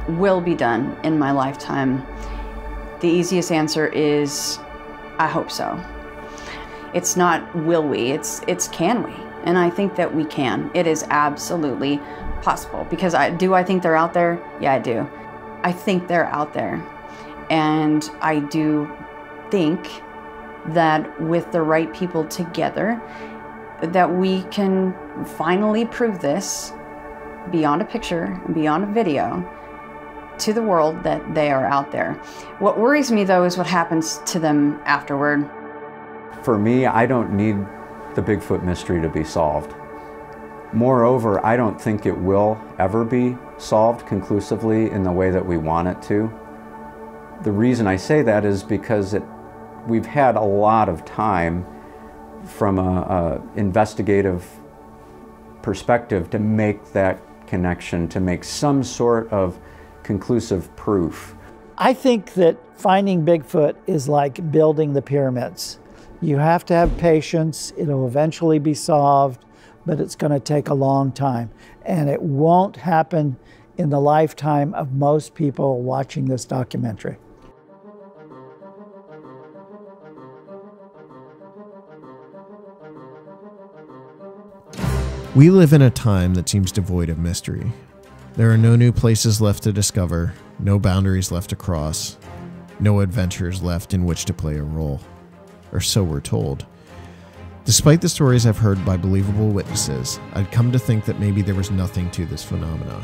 will be done in my lifetime, the easiest answer is, I hope so. It's not will we, it's can we. And I think that we can. It is absolutely possible. Because I think they're out there? Yeah, I do. I think they're out there. And I do think that with the right people together, that we can finally prove this beyond a picture, beyond a video, to the world that they are out there. What worries me though is what happens to them afterward. For me, I don't need the Bigfoot mystery to be solved. Moreover, I don't think it will ever be solved conclusively in the way that we want it to. The reason I say that is because we've had a lot of time from an investigative perspective to make that connection, to make some sort of conclusive proof. I think that finding Bigfoot is like building the pyramids. You have to have patience. It'll eventually be solved, but it's going to take a long time. And it won't happen in the lifetime of most people watching this documentary. We live in a time that seems devoid of mystery. There are no new places left to discover, no boundaries left to cross, no adventures left in which to play a role. Or so we're told. Despite the stories I've heard by believable witnesses, I'd come to think that maybe there was nothing to this phenomena.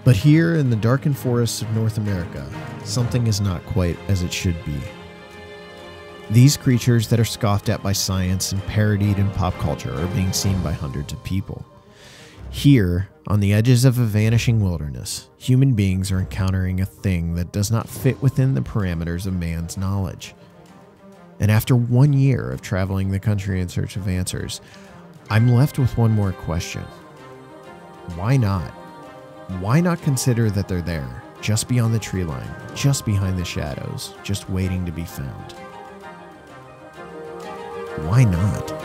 But here in the darkened forests of North America, something is not quite as it should be. These creatures that are scoffed at by science and parodied in pop culture are being seen by hundreds of people. Here, on the edges of a vanishing wilderness, human beings are encountering a thing that does not fit within the parameters of man's knowledge. And after 1 year of traveling the country in search of answers, I'm left with one more question. Why not? Why not consider that they're there, just beyond the tree line, just behind the shadows, just waiting to be found? Why not?